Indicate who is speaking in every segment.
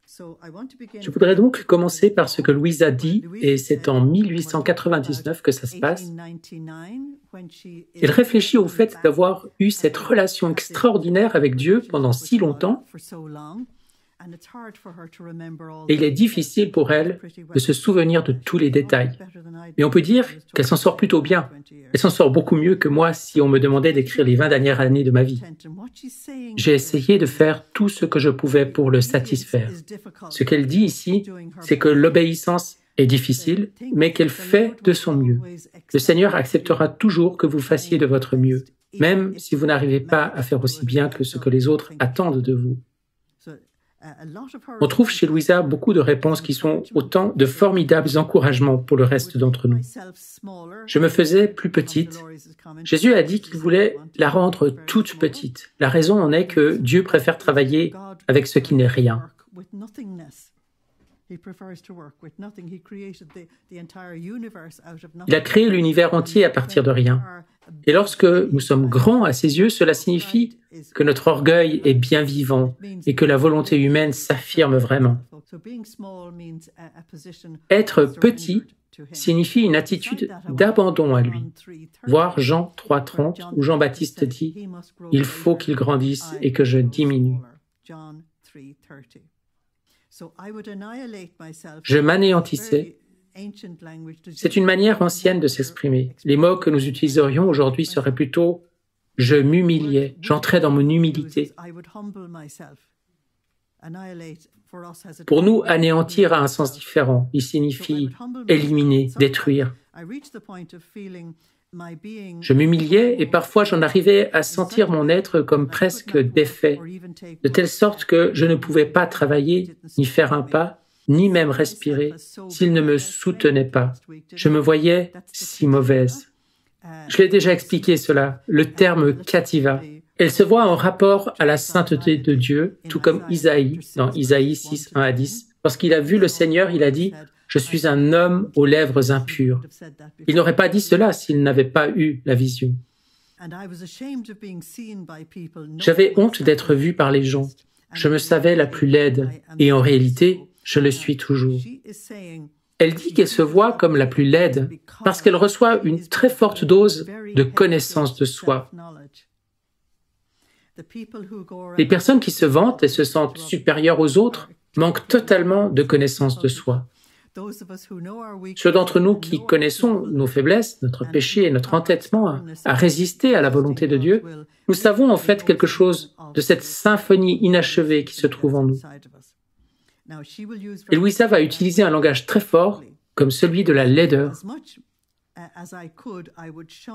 Speaker 1: Je voudrais donc commencer par ce que Louisa dit, et c'est en 1899 que ça se passe. Elle réfléchit au fait d'avoir eu cette relation extraordinaire avec Dieu pendant si longtemps, et il est difficile pour elle de se souvenir de tous les détails. Mais on peut dire qu'elle s'en sort plutôt bien. Elle s'en sort beaucoup mieux que moi si on me demandait d'écrire les 20 dernières années de ma vie. J'ai essayé de faire tout ce que je pouvais pour le satisfaire. Ce qu'elle dit ici, c'est que l'obéissance est difficile, mais qu'elle fait de son mieux. Le Seigneur acceptera toujours que vous fassiez de votre mieux, même si vous n'arrivez pas à faire aussi bien que ce que les autres attendent de vous. On trouve chez Louisa beaucoup de réponses qui sont autant de formidables encouragements pour le reste d'entre nous. Je me faisais plus petite. Jésus a dit qu'il voulait la rendre toute petite. La raison en est que Dieu préfère travailler avec ce qui n'est rien. Il a créé l'univers entier à partir de rien. Et lorsque nous sommes grands à ses yeux, cela signifie que notre orgueil est bien vivant et que la volonté humaine s'affirme vraiment. Être petit signifie une attitude d'abandon à lui. Voir Jean 3,30 où Jean-Baptiste dit « Il faut qu'il grandisse et que je diminue ». Je m'anéantissais. C'est une manière ancienne de s'exprimer. Les mots que nous utiliserions aujourd'hui seraient plutôt « je m'humiliais », j'entrais dans mon humilité. Pour nous, anéantir a un sens différent. Il signifie éliminer, détruire. Je m'humiliais et parfois j'en arrivais à sentir mon être comme presque défait, de telle sorte que je ne pouvais pas travailler, ni faire un pas, ni même respirer, s'il ne me soutenait pas. Je me voyais si mauvaise. Je l'ai déjà expliqué cela, le terme kativa. Elle se voit en rapport à la sainteté de Dieu, tout comme Isaïe, dans Isaïe 6, 1 à 10. Lorsqu'il a vu le Seigneur, il a dit « Je suis un homme aux lèvres impures ». Il n'aurait pas dit cela s'il n'avait pas eu la vision. J'avais honte d'être vu par les gens. Je me savais la plus laide, et en réalité, je le suis toujours. Elle dit qu'elle se voit comme la plus laide parce qu'elle reçoit une très forte dose de connaissance de soi. Les personnes qui se vantent et se sentent supérieures aux autres manquent totalement de connaissance de soi. Ceux d'entre nous qui connaissons nos faiblesses, notre péché et notre entêtement à résister à la volonté de Dieu, nous savons en fait quelque chose de cette symphonie inachevée qui se trouve en nous. Et Louisa va utiliser un langage très fort, comme celui de la laideur.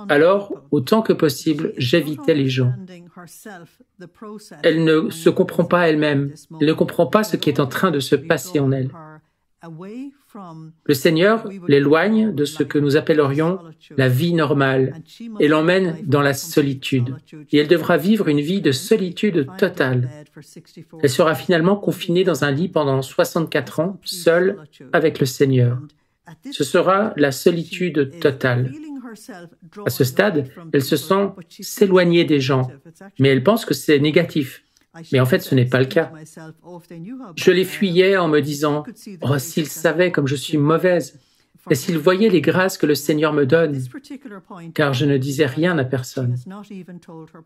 Speaker 1: Alors, autant que possible, j'évitais les gens. Elle ne se comprend pas elle-même, elle ne comprend pas ce qui est en train de se passer en elle. Le Seigneur l'éloigne de ce que nous appellerions la vie normale et l'emmène dans la solitude. Et elle devra vivre une vie de solitude totale. Elle sera finalement confinée dans un lit pendant 64 ans, seule avec le Seigneur. Ce sera la solitude totale. À ce stade, elle se sent s'éloigner des gens, mais elle pense que c'est négatif. Mais en fait, ce n'est pas le cas. Je les fuyais en me disant « Oh, s'ils savaient comme je suis mauvaise, et s'ils voyaient les grâces que le Seigneur me donne, car je ne disais rien à personne. »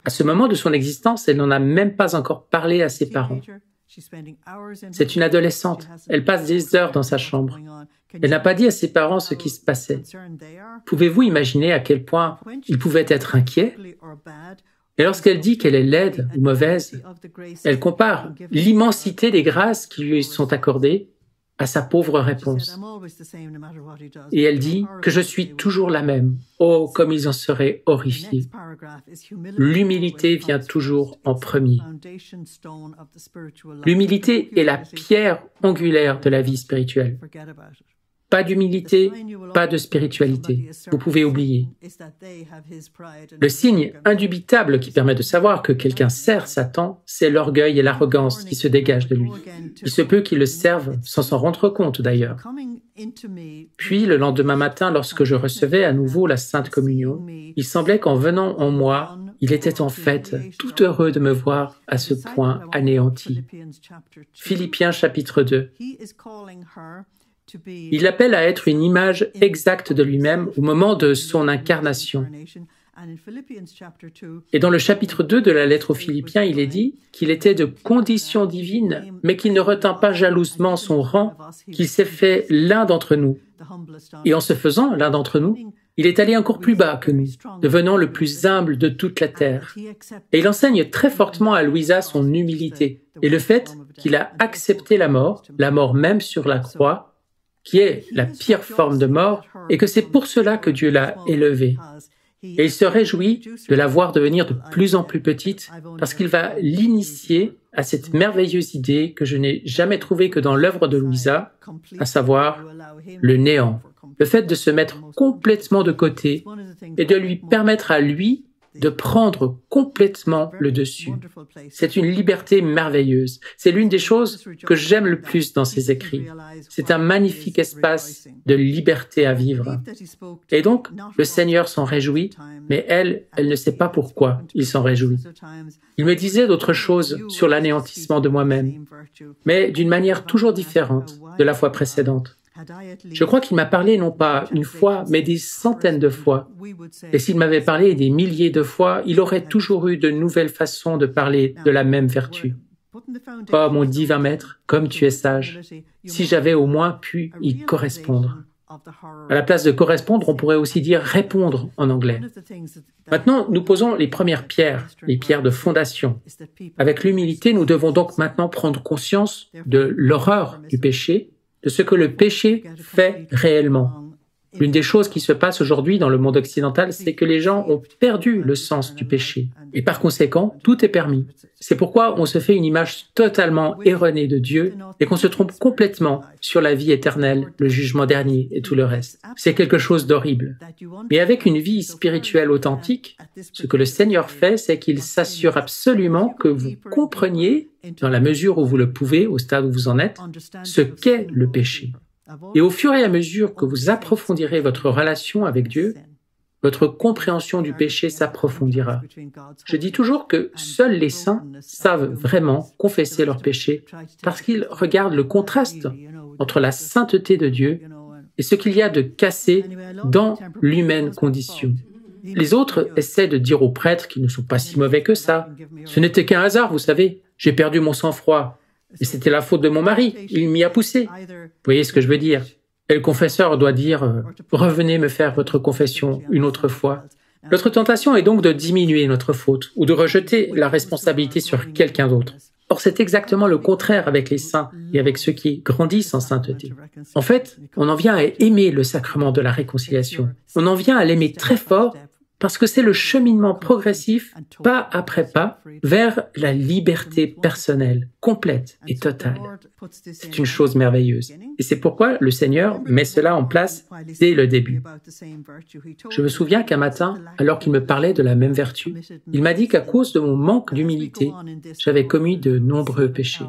Speaker 1: À ce moment de son existence, elle n'en a même pas encore parlé à ses parents. C'est une adolescente. Elle passe des heures dans sa chambre. Elle n'a pas dit à ses parents ce qui se passait. Pouvez-vous imaginer à quel point ils pouvaient être inquiets? Et lorsqu'elle dit qu'elle est laide ou mauvaise, elle compare l'immensité des grâces qui lui sont accordées à sa pauvre réponse. Et elle dit que je suis toujours la même. Oh, comme ils en seraient horrifiés. L'humilité vient toujours en premier. L'humilité est la pierre angulaire de la vie spirituelle. Pas d'humilité, pas de spiritualité. Vous pouvez oublier. Le signe indubitable qui permet de savoir que quelqu'un sert Satan, c'est l'orgueil et l'arrogance qui se dégagent de lui. Il se peut qu'il le serve sans s'en rendre compte d'ailleurs. Puis, le lendemain matin, lorsque je recevais à nouveau la Sainte Communion, il semblait qu'en venant en moi, il était en fait tout heureux de me voir à ce point anéanti. Philippiens chapitre 2. Il l'appelle à être une image exacte de lui-même au moment de son incarnation. Et dans le chapitre 2 de la lettre aux Philippiens, il est dit qu'il était de condition divine, mais qu'il ne retint pas jalousement son rang, qu'il s'est fait l'un d'entre nous. Et en se faisant l'un d'entre nous, il est allé encore plus bas que nous, devenant le plus humble de toute la terre. Et il enseigne très fortement à Louisa son humilité et le fait qu'il a accepté la mort même sur la croix, qui est la pire forme de mort, et que c'est pour cela que Dieu l'a élevée. Et il se réjouit de la voir devenir de plus en plus petite parce qu'il va l'initier à cette merveilleuse idée que je n'ai jamais trouvée que dans l'œuvre de Louisa, à savoir le néant, le fait de se mettre complètement de côté et de lui permettre à lui de prendre complètement le dessus. C'est une liberté merveilleuse. C'est l'une des choses que j'aime le plus dans ses écrits. C'est un magnifique espace de liberté à vivre. Et donc, le Seigneur s'en réjouit, mais elle ne sait pas pourquoi il s'en réjouit. Il me disait d'autres choses sur l'anéantissement de moi-même, mais d'une manière toujours différente de la fois précédente. Je crois qu'il m'a parlé non pas une fois, mais des centaines de fois. Et s'il m'avait parlé des milliers de fois, il aurait toujours eu de nouvelles façons de parler de la même vertu. « Oh, mon divin maître, comme tu es sage, si j'avais au moins pu y correspondre. » À la place de correspondre, on pourrait aussi dire répondre en anglais. Maintenant, nous posons les premières pierres, les pierres de fondation. Avec l'humilité, nous devons donc maintenant prendre conscience de l'horreur du péché, de ce que le péché fait réellement. L'une des choses qui se passe aujourd'hui dans le monde occidental, c'est que les gens ont perdu le sens du péché. Et par conséquent, tout est permis. C'est pourquoi on se fait une image totalement erronée de Dieu et qu'on se trompe complètement sur la vie éternelle, le jugement dernier et tout le reste. C'est quelque chose d'horrible. Mais avec une vie spirituelle authentique, ce que le Seigneur fait, c'est qu'il s'assure absolument que vous compreniez, dans la mesure où vous le pouvez, au stade où vous en êtes, ce qu'est le péché. Et au fur et à mesure que vous approfondirez votre relation avec Dieu, votre compréhension du péché s'approfondira. Je dis toujours que seuls les saints savent vraiment confesser leurs péchés parce qu'ils regardent le contraste entre la sainteté de Dieu et ce qu'il y a de cassé dans l'humaine condition. Les autres essaient de dire aux prêtres qu'ils ne sont pas si mauvais que ça. Ce n'était qu'un hasard, vous savez. J'ai perdu mon sang-froid. Et c'était la faute de mon mari, il m'y a poussé. Vous voyez ce que je veux dire? Et le confesseur doit dire « Revenez me faire votre confession une autre fois ». Notre tentation est donc de diminuer notre faute ou de rejeter la responsabilité sur quelqu'un d'autre. Or, c'est exactement le contraire avec les saints et avec ceux qui grandissent en sainteté. En fait, on en vient à aimer le sacrement de la réconciliation. On en vient à l'aimer très fort parce que c'est le cheminement progressif, pas après pas, vers la liberté personnelle, complète et totale. C'est une chose merveilleuse. Et c'est pourquoi le Seigneur met cela en place dès le début. Je me souviens qu'un matin, alors qu'il me parlait de la même vertu, il m'a dit qu'à cause de mon manque d'humilité, j'avais commis de nombreux péchés.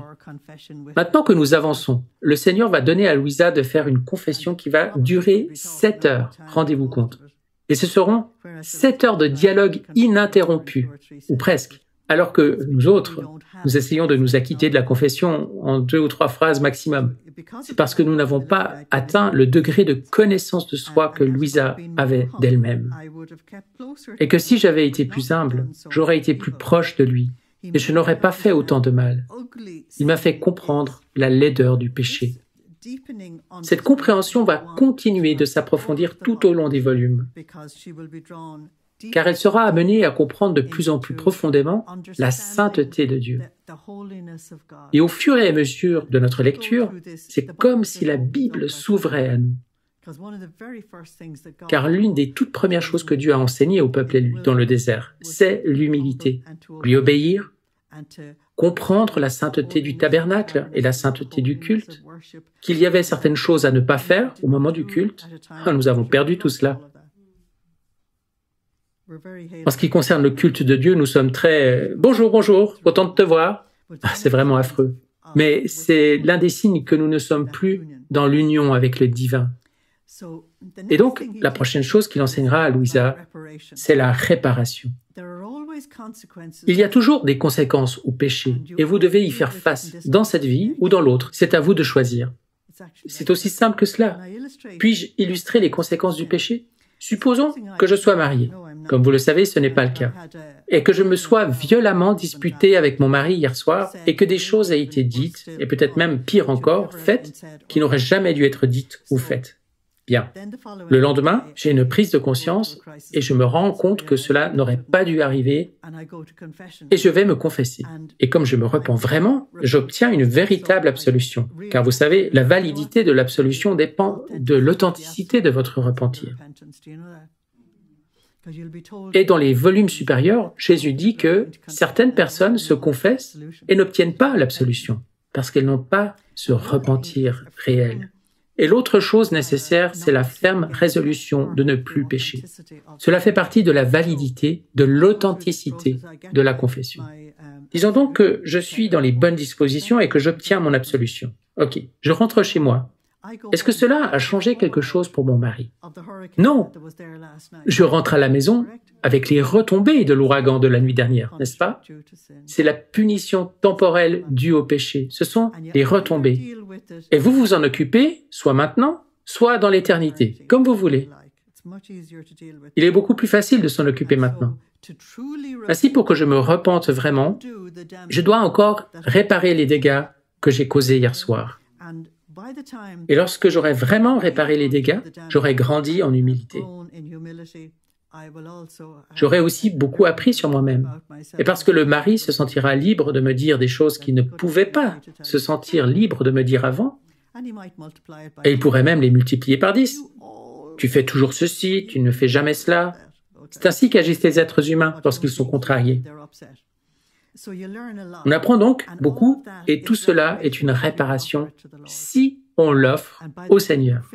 Speaker 1: Maintenant que nous avançons, le Seigneur va donner à Louisa de faire une confession qui va durer 7 heures, rendez-vous compte. Et ce seront 7 heures de dialogue ininterrompu, ou presque, alors que nous autres, nous essayons de nous acquitter de la confession en 2 ou 3 phrases maximum. C'est parce que nous n'avons pas atteint le degré de connaissance de soi que Louisa avait d'elle-même. Et que si j'avais été plus humble, j'aurais été plus proche de lui, et je n'aurais pas fait autant de mal. Il m'a fait comprendre la laideur du péché. Cette compréhension va continuer de s'approfondir tout au long des volumes, car elle sera amenée à comprendre de plus en plus profondément la sainteté de Dieu. Et au fur et à mesure de notre lecture, c'est comme si la Bible s'ouvrait à nous. Car l'une des toutes premières choses que Dieu a enseignées au peuple élu dans le désert, c'est l'humilité, lui obéir, comprendre la sainteté du tabernacle et la sainteté du culte, qu'il y avait certaines choses à ne pas faire au moment du culte. Nous avons perdu tout cela. En ce qui concerne le culte de Dieu, nous sommes très « bonjour, bonjour, content de te voir ». C'est vraiment affreux. Mais c'est l'un des signes que nous ne sommes plus dans l'union avec le divin. Et donc, la prochaine chose qu'il enseignera à Louisa, c'est la réparation. Il y a toujours des conséquences au péché et vous devez y faire face dans cette vie ou dans l'autre. C'est à vous de choisir. C'est aussi simple que cela. Puis-je illustrer les conséquences du péché? Supposons que je sois marié. Comme vous le savez, ce n'est pas le cas. Et que je me sois violemment disputé avec mon mari hier soir et que des choses aient été dites, et peut-être même pire encore, faites, qui n'auraient jamais dû être dites ou faites. Bien. Le lendemain, j'ai une prise de conscience et je me rends compte que cela n'aurait pas dû arriver et je vais me confesser. Et comme je me repens vraiment, j'obtiens une véritable absolution. Car vous savez, la validité de l'absolution dépend de l'authenticité de votre repentir. Et dans les volumes supérieurs, Jésus dit que certaines personnes se confessent et n'obtiennent pas l'absolution parce qu'elles n'ont pas ce repentir réel. Et l'autre chose nécessaire, c'est la ferme résolution de ne plus pécher. Cela fait partie de la validité, de l'authenticité de la confession. Disons donc que je suis dans les bonnes dispositions et que j'obtiens mon absolution. Ok, je rentre chez moi. Est-ce que cela a changé quelque chose pour mon mari? Non. Je rentre à la maison avec les retombées de l'ouragan de la nuit dernière, n'est-ce pas? C'est la punition temporelle due au péché. Ce sont les retombées. Et vous vous en occupez, soit maintenant, soit dans l'éternité, comme vous voulez. Il est beaucoup plus facile de s'en occuper maintenant. Ainsi, pour que je me repente vraiment, je dois encore réparer les dégâts que j'ai causés hier soir. Et lorsque j'aurai vraiment réparé les dégâts, j'aurai grandi en humilité. J'aurai aussi beaucoup appris sur moi-même. Et parce que le mari se sentira libre de me dire des choses qu'il ne pouvait pas se sentir libre de me dire avant, et il pourrait même les multiplier par 10. Tu fais toujours ceci, tu ne fais jamais cela. C'est ainsi qu'agissent les êtres humains lorsqu'ils sont contrariés. On apprend donc beaucoup et tout cela est une réparation si on l'offre au Seigneur.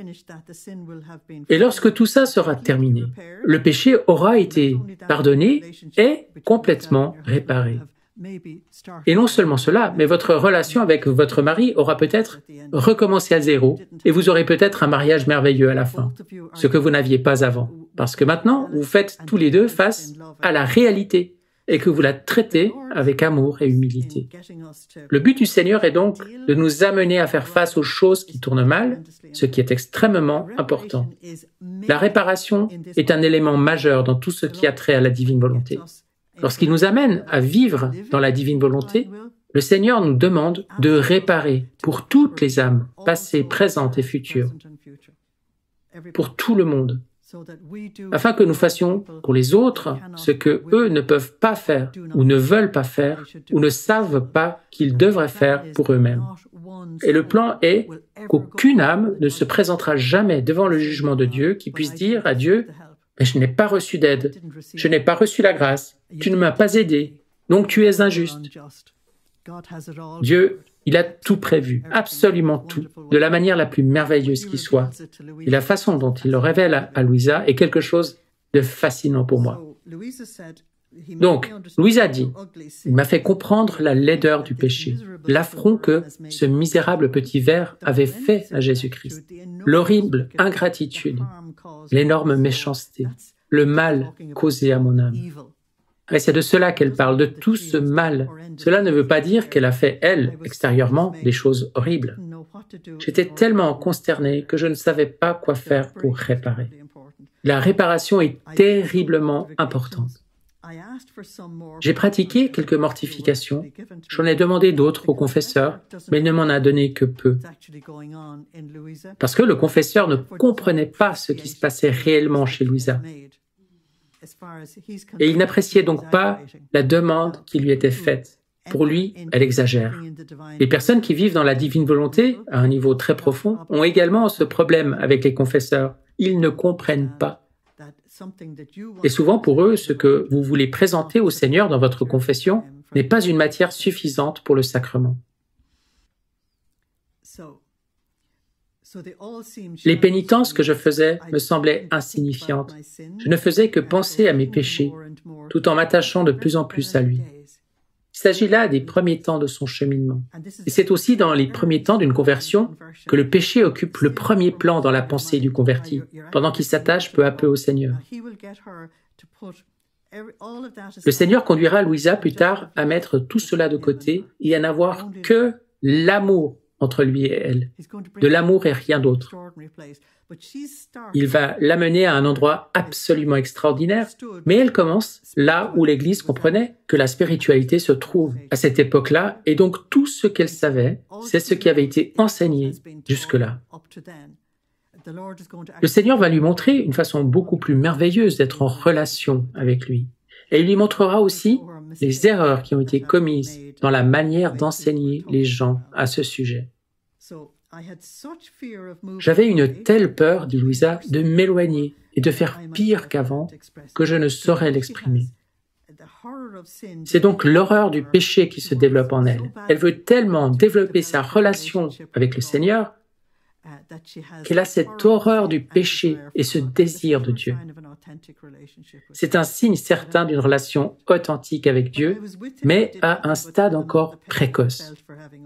Speaker 1: Et lorsque tout ça sera terminé, le péché aura été pardonné et complètement réparé. Et non seulement cela, mais votre relation avec votre mari aura peut-être recommencé à zéro et vous aurez peut-être un mariage merveilleux à la fin, ce que vous n'aviez pas avant. Parce que maintenant, vous faites tous les deux face à la réalité et que vous la traitez avec amour et humilité. Le but du Seigneur est donc de nous amener à faire face aux choses qui tournent mal, ce qui est extrêmement important. La réparation est un élément majeur dans tout ce qui a trait à la divine volonté. Lorsqu'il nous amène à vivre dans la divine volonté, le Seigneur nous demande de réparer pour toutes les âmes, passées, présentes et futures, pour tout le monde, afin que nous fassions pour les autres ce que eux ne peuvent pas faire, ou ne veulent pas faire, ou ne savent pas qu'ils devraient faire pour eux-mêmes. Et le plan est qu'aucune âme ne se présentera jamais devant le jugement de Dieu qui puisse dire à Dieu « Mais je n'ai pas reçu d'aide, je n'ai pas reçu la grâce, tu ne m'as pas aidé, donc tu es injuste. » Dieu, il a tout prévu, absolument tout, de la manière la plus merveilleuse qui soit. Et la façon dont il le révèle à Louisa est quelque chose de fascinant pour moi. Donc, Louisa dit, il m'a fait comprendre la laideur du péché, l'affront que ce misérable petit ver avait fait à Jésus-Christ, l'horrible ingratitude, l'énorme méchanceté, le mal causé à mon âme. Et c'est de cela qu'elle parle, de tout ce mal. Cela ne veut pas dire qu'elle a fait, elle, extérieurement, des choses horribles. J'étais tellement consterné que je ne savais pas quoi faire pour réparer. La réparation est terriblement importante. J'ai pratiqué quelques mortifications, j'en ai demandé d'autres au confesseur, mais il ne m'en a donné que peu. Parce que le confesseur ne comprenait pas ce qui se passait réellement chez Louisa. Et il n'appréciait donc pas la demande qui lui était faite. Pour lui, elle exagère. Les personnes qui vivent dans la divine volonté, à un niveau très profond, ont également ce problème avec les confesseurs. Ils ne comprennent pas. Et souvent pour eux, ce que vous voulez présenter au Seigneur dans votre confession n'est pas une matière suffisante pour le sacrement. Les pénitences que je faisais me semblaient insignifiantes. Je ne faisais que penser à mes péchés, tout en m'attachant de plus en plus à lui. Il s'agit là des premiers temps de son cheminement. Et c'est aussi dans les premiers temps d'une conversion que le péché occupe le premier plan dans la pensée du converti, pendant qu'il s'attache peu à peu au Seigneur. Le Seigneur conduira Louisa plus tard à mettre tout cela de côté et à n'avoir que l'amour entre lui et elle, de l'amour et rien d'autre. Il va l'amener à un endroit absolument extraordinaire, mais elle commence là où l'Église comprenait que la spiritualité se trouve à cette époque-là, et donc tout ce qu'elle savait, c'est ce qui avait été enseigné jusque-là. Le Seigneur va lui montrer une façon beaucoup plus merveilleuse d'être en relation avec lui. Et il lui montrera aussi les erreurs qui ont été commises dans la manière d'enseigner les gens à ce sujet. J'avais une telle peur, dit Louisa, de m'éloigner et de faire pire qu'avant que je ne saurais l'exprimer. C'est donc l'horreur du péché qui se développe en elle. Elle veut tellement développer sa relation avec le Seigneur qu'elle a cette horreur du péché et ce désir de Dieu. C'est un signe certain d'une relation authentique avec Dieu, mais à un stade encore précoce.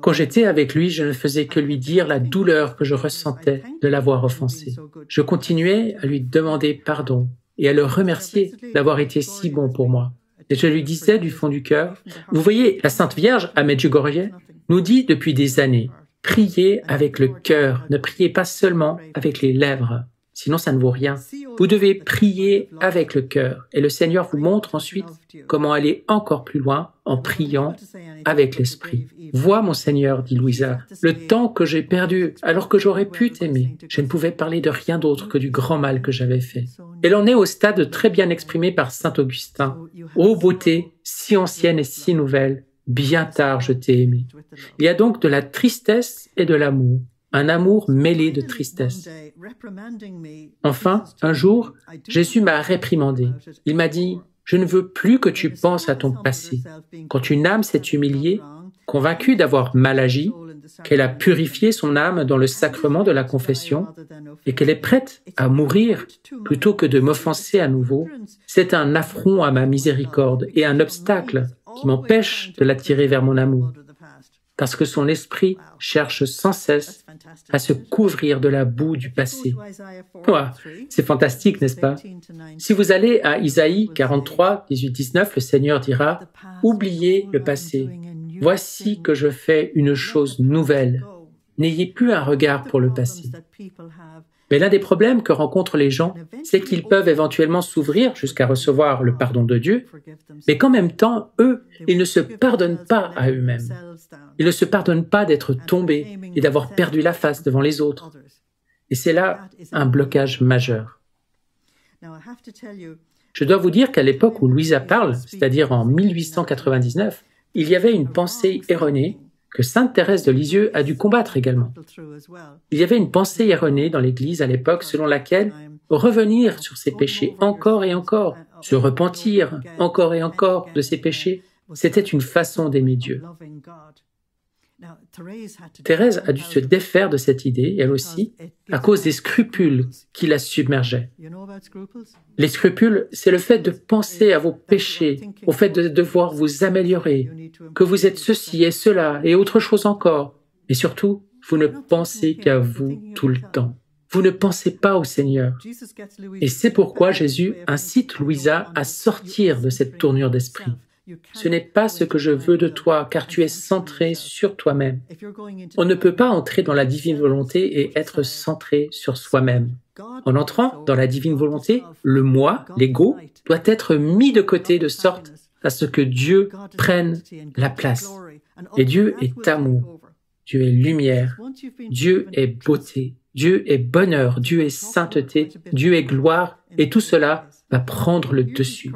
Speaker 1: Quand j'étais avec lui, je ne faisais que lui dire la douleur que je ressentais de l'avoir offensé. Je continuais à lui demander pardon et à le remercier d'avoir été si bon pour moi. Et je lui disais du fond du cœur, vous voyez, la Sainte Vierge à Medjugorje nous dit depuis des années, priez avec le cœur, ne priez pas seulement avec les lèvres, sinon ça ne vaut rien. Vous devez prier avec le cœur et le Seigneur vous montre ensuite comment aller encore plus loin en priant avec l'esprit. Vois mon Seigneur, dit Louisa, le temps que j'ai perdu alors que j'aurais pu t'aimer. Je ne pouvais parler de rien d'autre que du grand mal que j'avais fait. Elle en est au stade très bien exprimé par saint Augustin. Ô beauté, si ancienne et si nouvelle, bien tard je t'ai aimé. Il y a donc de la tristesse et de l'amour, un amour mêlé de tristesse. Enfin, un jour, Jésus m'a réprimandé. Il m'a dit, je ne veux plus que tu penses à ton passé. Quand une âme s'est humiliée, convaincue d'avoir mal agi, qu'elle a purifié son âme dans le sacrement de la confession et qu'elle est prête à mourir plutôt que de m'offenser à nouveau, c'est un affront à ma miséricorde et un obstacle qui m'empêche de l'attirer vers mon amour, parce que son esprit cherche sans cesse à se couvrir de la boue du passé. Ouah, c'est fantastique, n'est-ce pas? Si vous allez à Isaïe 43, 18-19, le Seigneur dira « Oubliez le passé, voici que je fais une chose nouvelle. N'ayez plus un regard pour le passé. » Mais l'un des problèmes que rencontrent les gens, c'est qu'ils peuvent éventuellement s'ouvrir jusqu'à recevoir le pardon de Dieu, mais qu'en même temps, eux, ils ne se pardonnent pas à eux-mêmes. Ils ne se pardonnent pas d'être tombés et d'avoir perdu la face devant les autres. Et c'est là un blocage majeur. Je dois vous dire qu'à l'époque où Louisa parle, c'est-à-dire en 1899, il y avait une pensée erronée que sainte Thérèse de Lisieux a dû combattre également. Il y avait une pensée erronée dans l'Église à l'époque selon laquelle revenir sur ses péchés encore et encore, se repentir encore et encore de ses péchés, c'était une façon d'aimer Dieu. Thérèse a dû se défaire de cette idée, elle aussi, à cause des scrupules qui la submergeaient. Les scrupules, c'est le fait de penser à vos péchés, au fait de devoir vous améliorer, que vous êtes ceci et cela et autre chose encore. Et surtout, vous ne pensez qu'à vous tout le temps. Vous ne pensez pas au Seigneur. Et c'est pourquoi Jésus incite Louisa à sortir de cette tournure d'esprit. Ce n'est pas ce que je veux de toi, car tu es centré sur toi-même. On ne peut pas entrer dans la divine volonté et être centré sur soi-même. En entrant dans la divine volonté, le moi, l'ego, doit être mis de côté de sorte à ce que Dieu prenne la place. Et Dieu est amour, Dieu est lumière, Dieu est beauté, Dieu est bonheur, Dieu est sainteté, Dieu est gloire, et tout cela va prendre le dessus.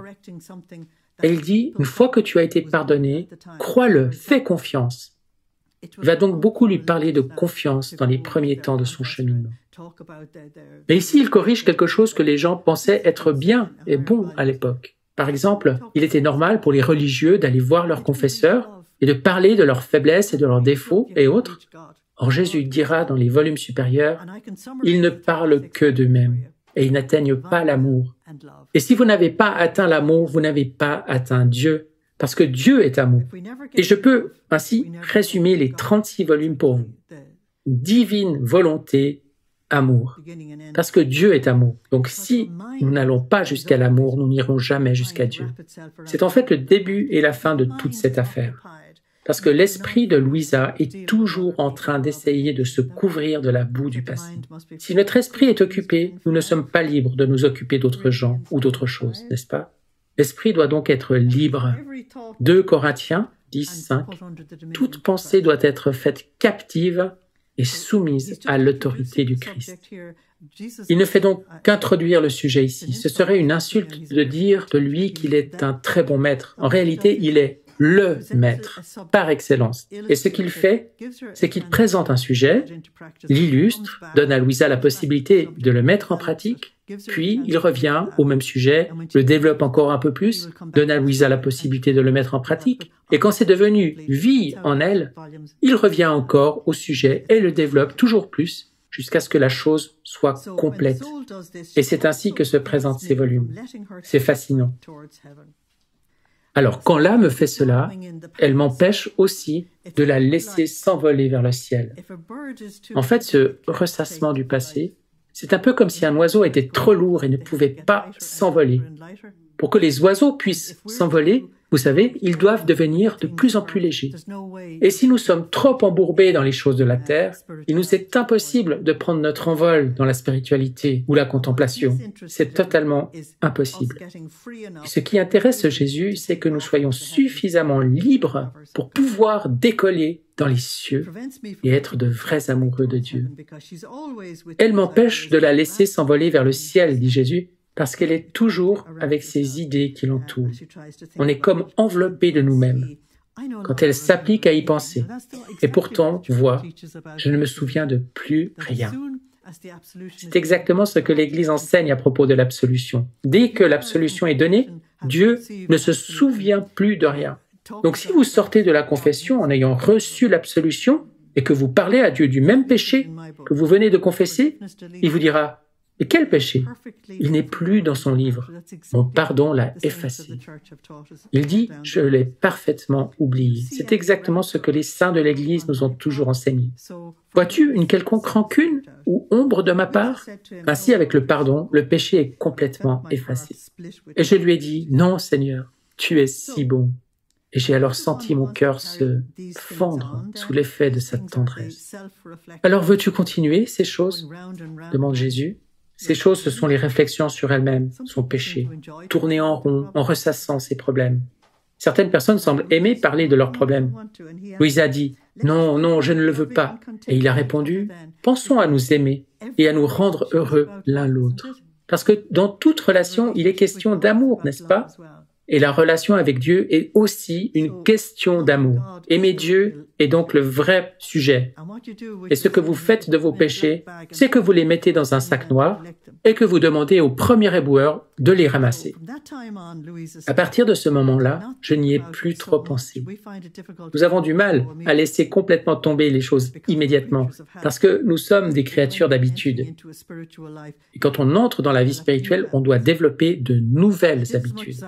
Speaker 1: Elle dit, une fois que tu as été pardonné, crois-le, fais confiance. Il va donc beaucoup lui parler de confiance dans les premiers temps de son cheminement. Mais ici, il corrige quelque chose que les gens pensaient être bien et bon à l'époque. Par exemple, il était normal pour les religieux d'aller voir leur confesseur et de parler de leurs faiblesses et de leurs défauts et autres. Or, Jésus dira dans les volumes supérieurs, « Ils ne parlent que d'eux-mêmes et ils n'atteignent pas l'amour. Et si vous n'avez pas atteint l'amour, vous n'avez pas atteint Dieu, parce que Dieu est amour. » Et je peux ainsi résumer les 36 volumes pour vous. Divine volonté, amour. Parce que Dieu est amour. Donc si nous n'allons pas jusqu'à l'amour, nous n'irons jamais jusqu'à Dieu. C'est en fait le début et la fin de toute cette affaire. Parce que l'esprit de Louisa est toujours en train d'essayer de se couvrir de la boue du passé. Si notre esprit est occupé, nous ne sommes pas libres de nous occuper d'autres gens ou d'autres choses, n'est-ce pas? L'esprit doit donc être libre. 2 Corinthiens 10, 5. Toute pensée doit être faite captive et soumise à l'autorité du Christ. Il ne fait donc qu'introduire le sujet ici. Ce serait une insulte de dire de lui qu'il est un très bon maître. En réalité, il est le maître, par excellence. Et ce qu'il fait, c'est qu'il présente un sujet, l'illustre, donne à Louisa la possibilité de le mettre en pratique, puis il revient au même sujet, le développe encore un peu plus, donne à Louisa la possibilité de le mettre en pratique, et quand c'est devenu vie en elle, il revient encore au sujet et le développe toujours plus, jusqu'à ce que la chose soit complète. Et c'est ainsi que se présentent ces volumes. C'est fascinant. Alors, quand l'âme fait cela, elle m'empêche aussi de la laisser s'envoler vers le ciel. En fait, ce ressassement du passé, c'est un peu comme si un oiseau était trop lourd et ne pouvait pas s'envoler. Pour que les oiseaux puissent s'envoler, vous savez, ils doivent devenir de plus en plus légers. Et si nous sommes trop embourbés dans les choses de la terre, il nous est impossible de prendre notre envol dans la spiritualité ou la contemplation. C'est totalement impossible. Et ce qui intéresse Jésus, c'est que nous soyons suffisamment libres pour pouvoir décoller dans les cieux et être de vrais amoureux de Dieu. Elle m'empêche de la laisser s'envoler vers le ciel, dit Jésus, parce qu'elle est toujours avec ses idées qui l'entourent. On est comme enveloppé de nous-mêmes quand elle s'applique à y penser. Et pourtant, vois, je ne me souviens de plus rien. C'est exactement ce que l'Église enseigne à propos de l'absolution. Dès que l'absolution est donnée, Dieu ne se souvient plus de rien. Donc si vous sortez de la confession en ayant reçu l'absolution et que vous parlez à Dieu du même péché que vous venez de confesser, il vous dira « Et quel péché ?» Il n'est plus dans son livre. Mon pardon l'a effacé. Il dit « Je l'ai parfaitement oublié ». C'est exactement ce que les saints de l'Église nous ont toujours enseigné. Vois-tu une quelconque rancune ou ombre de ma part? Ainsi, avec le pardon, le péché est complètement effacé. Et je lui ai dit « Non, Seigneur, tu es si bon ». Et j'ai alors senti mon cœur se fendre sous l'effet de sa tendresse. « Alors veux-tu continuer ces choses ?» demande Jésus. Ces choses, ce sont les réflexions sur elle-même, son péché, tourner en rond, en ressassant ses problèmes. Certaines personnes semblent aimer parler de leurs problèmes. Louisa dit « Non, non, je ne le veux pas ». Et il a répondu « Pensons à nous aimer et à nous rendre heureux l'un l'autre. » Parce que dans toute relation, il est question d'amour, n'est-ce pas? Et la relation avec Dieu est aussi une question d'amour. Aimer Dieu est donc le vrai sujet. Et ce que vous faites de vos péchés, c'est que vous les mettez dans un sac noir et que vous demandez au premier éboueur de les ramasser. À partir de ce moment-là, je n'y ai plus trop pensé. Nous avons du mal à laisser complètement tomber les choses immédiatement parce que nous sommes des créatures d'habitude. Et quand on entre dans la vie spirituelle, on doit développer de nouvelles habitudes.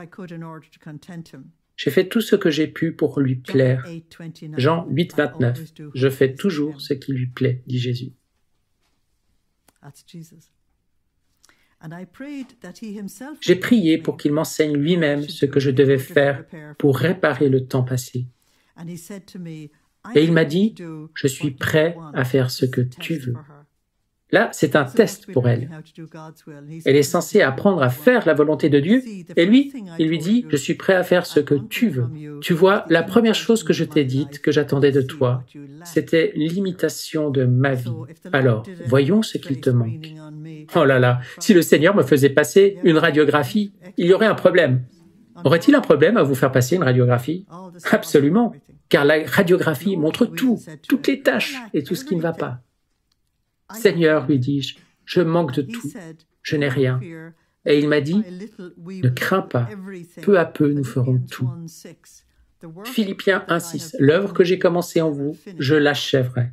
Speaker 1: J'ai fait tout ce que j'ai pu pour lui plaire. Jean 8, 29. Je fais toujours ce qui lui plaît, dit Jésus. J'ai prié pour qu'il m'enseigne lui-même ce que je devais faire pour réparer le temps passé. Et il m'a dit, je suis prêt à faire ce que tu veux. Là, c'est un test pour elle. Elle est censée apprendre à faire la volonté de Dieu, et lui, il lui dit, je suis prêt à faire ce que tu veux. Tu vois, la première chose que je t'ai dite, que j'attendais de toi, c'était l'imitation de ma vie. Alors, voyons ce qu'il te manque. Oh là là, si le Seigneur me faisait passer une radiographie, il y aurait un problème. Aurait-il un problème à vous faire passer une radiographie? Absolument, car la radiographie montre tout, toutes les tâches et tout ce qui ne va pas. Seigneur, lui dis-je, je manque de tout, je n'ai rien. Et il m'a dit, ne crains pas, peu à peu nous ferons tout. Philippiens 1,6, l'œuvre que j'ai commencée en vous, je l'achèverai.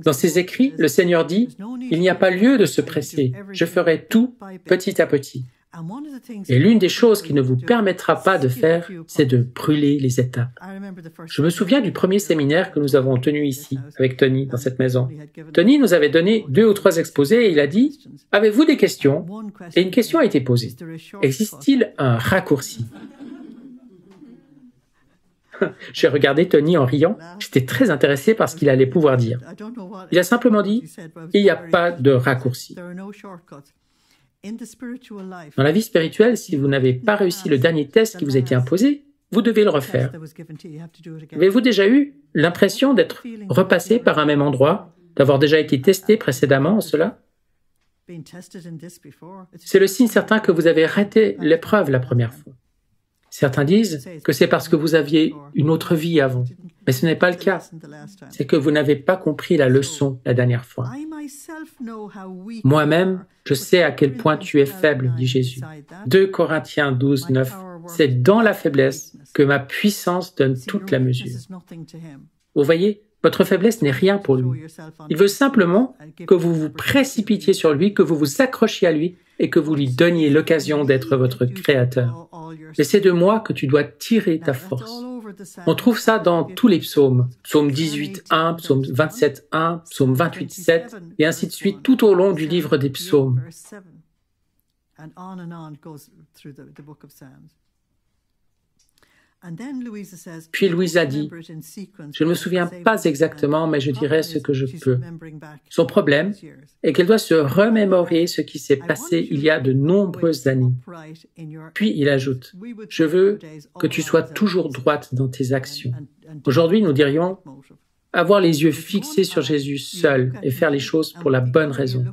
Speaker 1: Dans ses écrits, le Seigneur dit, il n'y a pas lieu de se presser, je ferai tout petit à petit. Et l'une des choses qu'il ne vous permettra pas de faire, c'est de brûler les étapes. Je me souviens du premier séminaire que nous avons tenu ici, avec Tony, dans cette maison. Tony nous avait donné 2 ou 3 exposés et il a dit « Avez-vous des questions ?» Et une question a été posée. Existe-t-il un raccourci ? J'ai regardé Tony en riant. J'étais très intéressé par ce qu'il allait pouvoir dire. Il a simplement dit « Il n'y a pas de raccourci ». Dans la vie spirituelle, si vous n'avez pas réussi le dernier test qui vous a été imposé, vous devez le refaire. Avez-vous déjà eu l'impression d'être repassé par un même endroit, d'avoir déjà été testé précédemment en cela ? C'est le signe certain que vous avez raté l'épreuve la première fois. Certains disent que c'est parce que vous aviez une autre vie avant, mais ce n'est pas le cas. C'est que vous n'avez pas compris la leçon la dernière fois. Moi-même, je sais à quel point tu es faible, dit Jésus. 2 Corinthiens 12, 9. C'est dans la faiblesse que ma puissance donne toute la mesure. Vous voyez, votre faiblesse n'est rien pour lui. Il veut simplement que vous vous précipitiez sur lui, que vous vous accrochiez à lui et que vous lui donniez l'occasion d'être votre créateur. Et c'est de moi que tu dois tirer ta force. On trouve ça dans tous les psaumes. Psaume 18.1, psaume 27.1, psaume 28.7, et ainsi de suite, tout au long du livre des psaumes. Puis Louisa dit, je ne me souviens pas exactement, mais je dirai ce que je peux. Son problème est qu'elle doit se remémorer ce qui s'est passé il y a de nombreuses années. Puis il ajoute, je veux que tu sois toujours droite dans tes actions. Aujourd'hui, nous dirions, avoir les yeux fixés sur Jésus seul et faire les choses pour la bonne raison.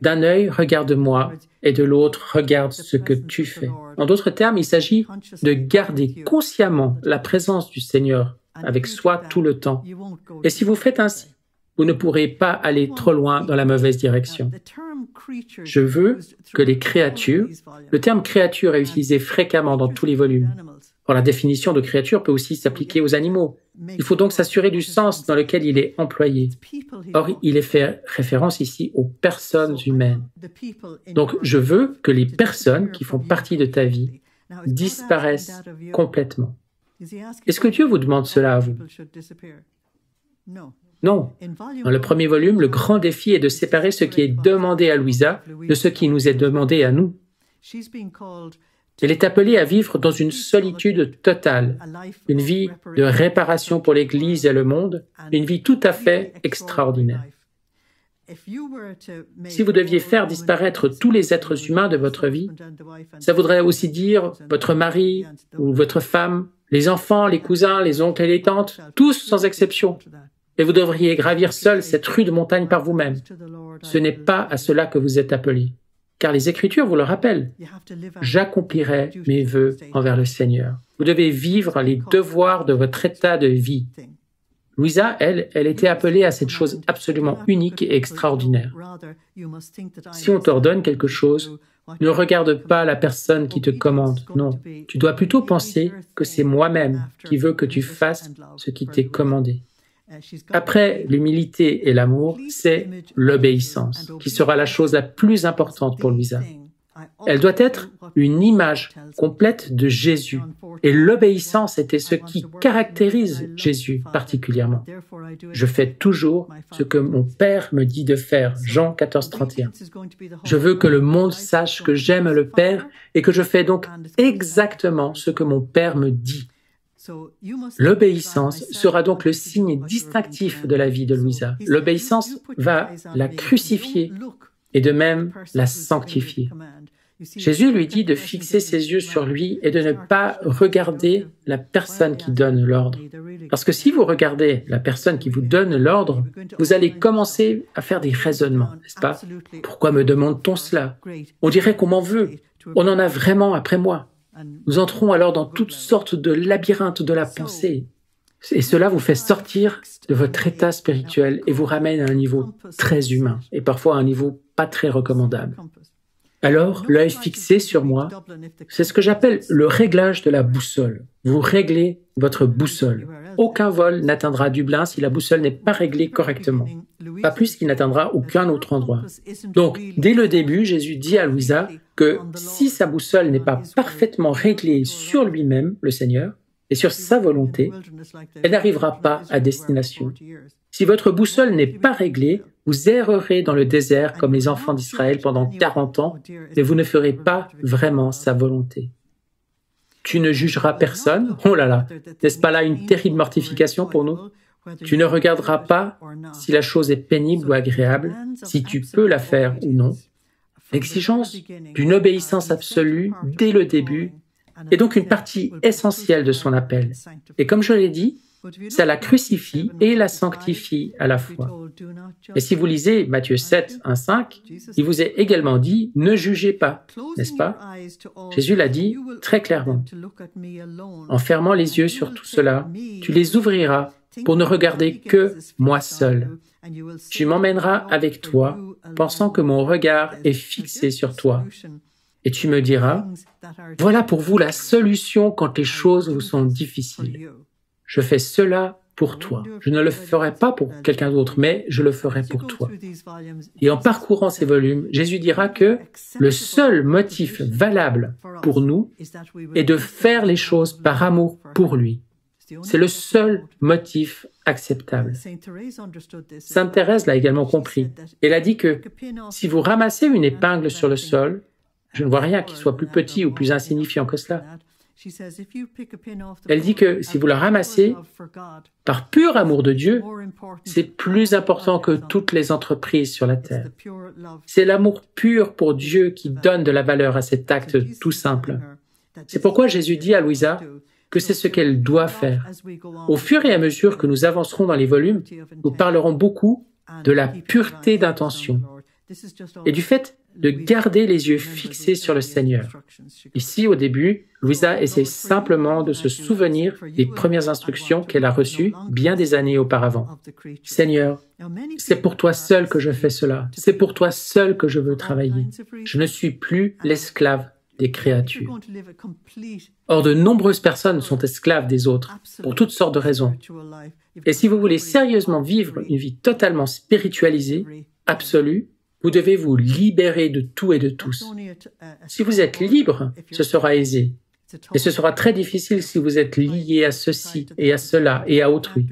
Speaker 1: D'un œil, regarde-moi, et de l'autre, regarde ce que tu fais. En d'autres termes, il s'agit de garder consciemment la présence du Seigneur avec soi tout le temps. Et si vous faites ainsi, vous ne pourrez pas aller trop loin dans la mauvaise direction. Je veux que les créatures, le terme créature est utilisé fréquemment dans tous les volumes. Or, la définition de créature peut aussi s'appliquer aux animaux. Il faut donc s'assurer du sens dans lequel il est employé. Or, il est fait référence ici aux personnes humaines. Donc, je veux que les personnes qui font partie de ta vie disparaissent complètement. Est-ce que Dieu vous demande cela à vous? Non. Dans le premier volume, le grand défi est de séparer ce qui est demandé à Louisa de ce qui nous est demandé à nous. Elle est appelée à vivre dans une solitude totale, une vie de réparation pour l'Église et le monde, une vie tout à fait extraordinaire. Si vous deviez faire disparaître tous les êtres humains de votre vie, ça voudrait aussi dire votre mari ou votre femme, les enfants, les cousins, les oncles et les tantes, tous sans exception. Et vous devriez gravir seul cette rude montagne par vous-même. Ce n'est pas à cela que vous êtes appelés. Car les Écritures vous le rappellent. J'accomplirai mes vœux envers le Seigneur. Vous devez vivre les devoirs de votre état de vie. Louisa, elle était appelée à cette chose absolument unique et extraordinaire. Si on t'ordonne quelque chose, ne regarde pas la personne qui te commande. Non, tu dois plutôt penser que c'est moi-même qui veux que tu fasses ce qui t'est commandé. Après l'humilité et l'amour, c'est l'obéissance qui sera la chose la plus importante pour Louisa. Elle doit être une image complète de Jésus. Et l'obéissance était ce qui caractérise Jésus particulièrement. Je fais toujours ce que mon Père me dit de faire. Jean 14, 31. Je veux que le monde sache que j'aime le Père et que je fais donc exactement ce que mon Père me dit. L'obéissance sera donc le signe distinctif de la vie de Louisa. L'obéissance va la crucifier et de même la sanctifier. Jésus lui dit de fixer ses yeux sur lui et de ne pas regarder la personne qui donne l'ordre. Parce que si vous regardez la personne qui vous donne l'ordre, vous allez commencer à faire des raisonnements, n'est-ce pas? Pourquoi me demande-t-on cela? On dirait qu'on m'en veut. On en a vraiment après moi. Nous entrons alors dans toutes sortes de labyrinthes de la pensée. Et cela vous fait sortir de votre état spirituel et vous ramène à un niveau très humain et parfois à un niveau pas très recommandable. Alors, l'œil fixé sur moi, c'est ce que j'appelle le réglage de la boussole. Vous réglez votre boussole. Aucun vol n'atteindra Dublin si la boussole n'est pas réglée correctement. Pas plus qu'il n'atteindra aucun autre endroit. Donc, dès le début, Jésus dit à Louisa que si sa boussole n'est pas parfaitement réglée sur lui-même, le Seigneur, et sur sa volonté, elle n'arrivera pas à destination. Si votre boussole n'est pas réglée, vous errerez dans le désert comme les enfants d'Israël pendant 40 ans, mais vous ne ferez pas vraiment sa volonté. Tu ne jugeras personne. Oh là là, n'est-ce pas là une terrible mortification pour nous? Tu ne regarderas pas si la chose est pénible ou agréable, si tu peux la faire ou non. L'exigence d'une obéissance absolue dès le début est donc une partie essentielle de son appel. Et comme je l'ai dit, ça la crucifie et la sanctifie à la fois. Et si vous lisez Matthieu 7, 1, 5, il vous est également dit « ne jugez pas », n'est-ce pas? Jésus l'a dit très clairement. En fermant les yeux sur tout cela, tu les ouvriras pour ne regarder que moi seul. Tu m'emmèneras avec toi, pensant que mon regard est fixé sur toi. Et tu me diras « voilà pour vous la solution quand les choses vous sont difficiles. Je fais cela pour toi. Je ne le ferai pas pour quelqu'un d'autre, mais je le ferai pour toi. » Et en parcourant ces volumes, Jésus dira que le seul motif valable pour nous est de faire les choses par amour pour lui. C'est le seul motif acceptable. Sainte Thérèse l'a également compris. Elle a dit que si vous ramassez une épingle sur le sol, je ne vois rien qui soit plus petit ou plus insignifiant que cela. Elle dit que si vous la ramassez par pur amour de Dieu, c'est plus important que toutes les entreprises sur la terre. C'est l'amour pur pour Dieu qui donne de la valeur à cet acte tout simple. C'est pourquoi Jésus dit à Louisa que c'est ce qu'elle doit faire. Au fur et à mesure que nous avancerons dans les volumes, nous parlerons beaucoup de la pureté d'intention et du fait de garder les yeux fixés sur le Seigneur. Ici, au début, Louisa essaie simplement de se souvenir des premières instructions qu'elle a reçues bien des années auparavant. « Seigneur, c'est pour toi seul que je fais cela. C'est pour toi seul que je veux travailler. Je ne suis plus l'esclave des créatures. » Or, de nombreuses personnes sont esclaves des autres, pour toutes sortes de raisons. Et si vous voulez sérieusement vivre une vie totalement spiritualisée, absolue, vous devez vous libérer de tout et de tous. Si vous êtes libre, ce sera aisé. Et ce sera très difficile si vous êtes lié à ceci et à cela et à autrui.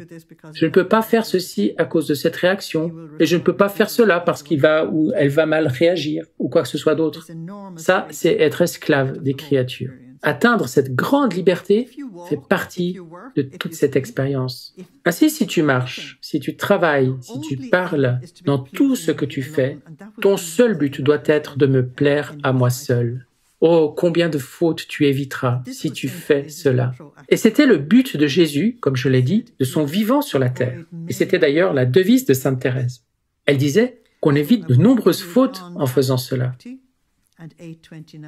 Speaker 1: Je ne peux pas faire ceci à cause de cette réaction, et je ne peux pas faire cela parce qu'il va ou elle va mal réagir, ou quoi que ce soit d'autre. Ça, c'est être esclave des créatures. Atteindre cette grande liberté fait partie de toute cette expérience. Ainsi, si tu marches, si tu travailles, si tu parles, dans tout ce que tu fais, ton seul but doit être de me plaire à moi seul. Oh, combien de fautes tu éviteras si tu fais cela. Et c'était le but de Jésus, comme je l'ai dit, de son vivant sur la terre. Et c'était d'ailleurs la devise de Sainte Thérèse. Elle disait qu'on évite de nombreuses fautes en faisant cela.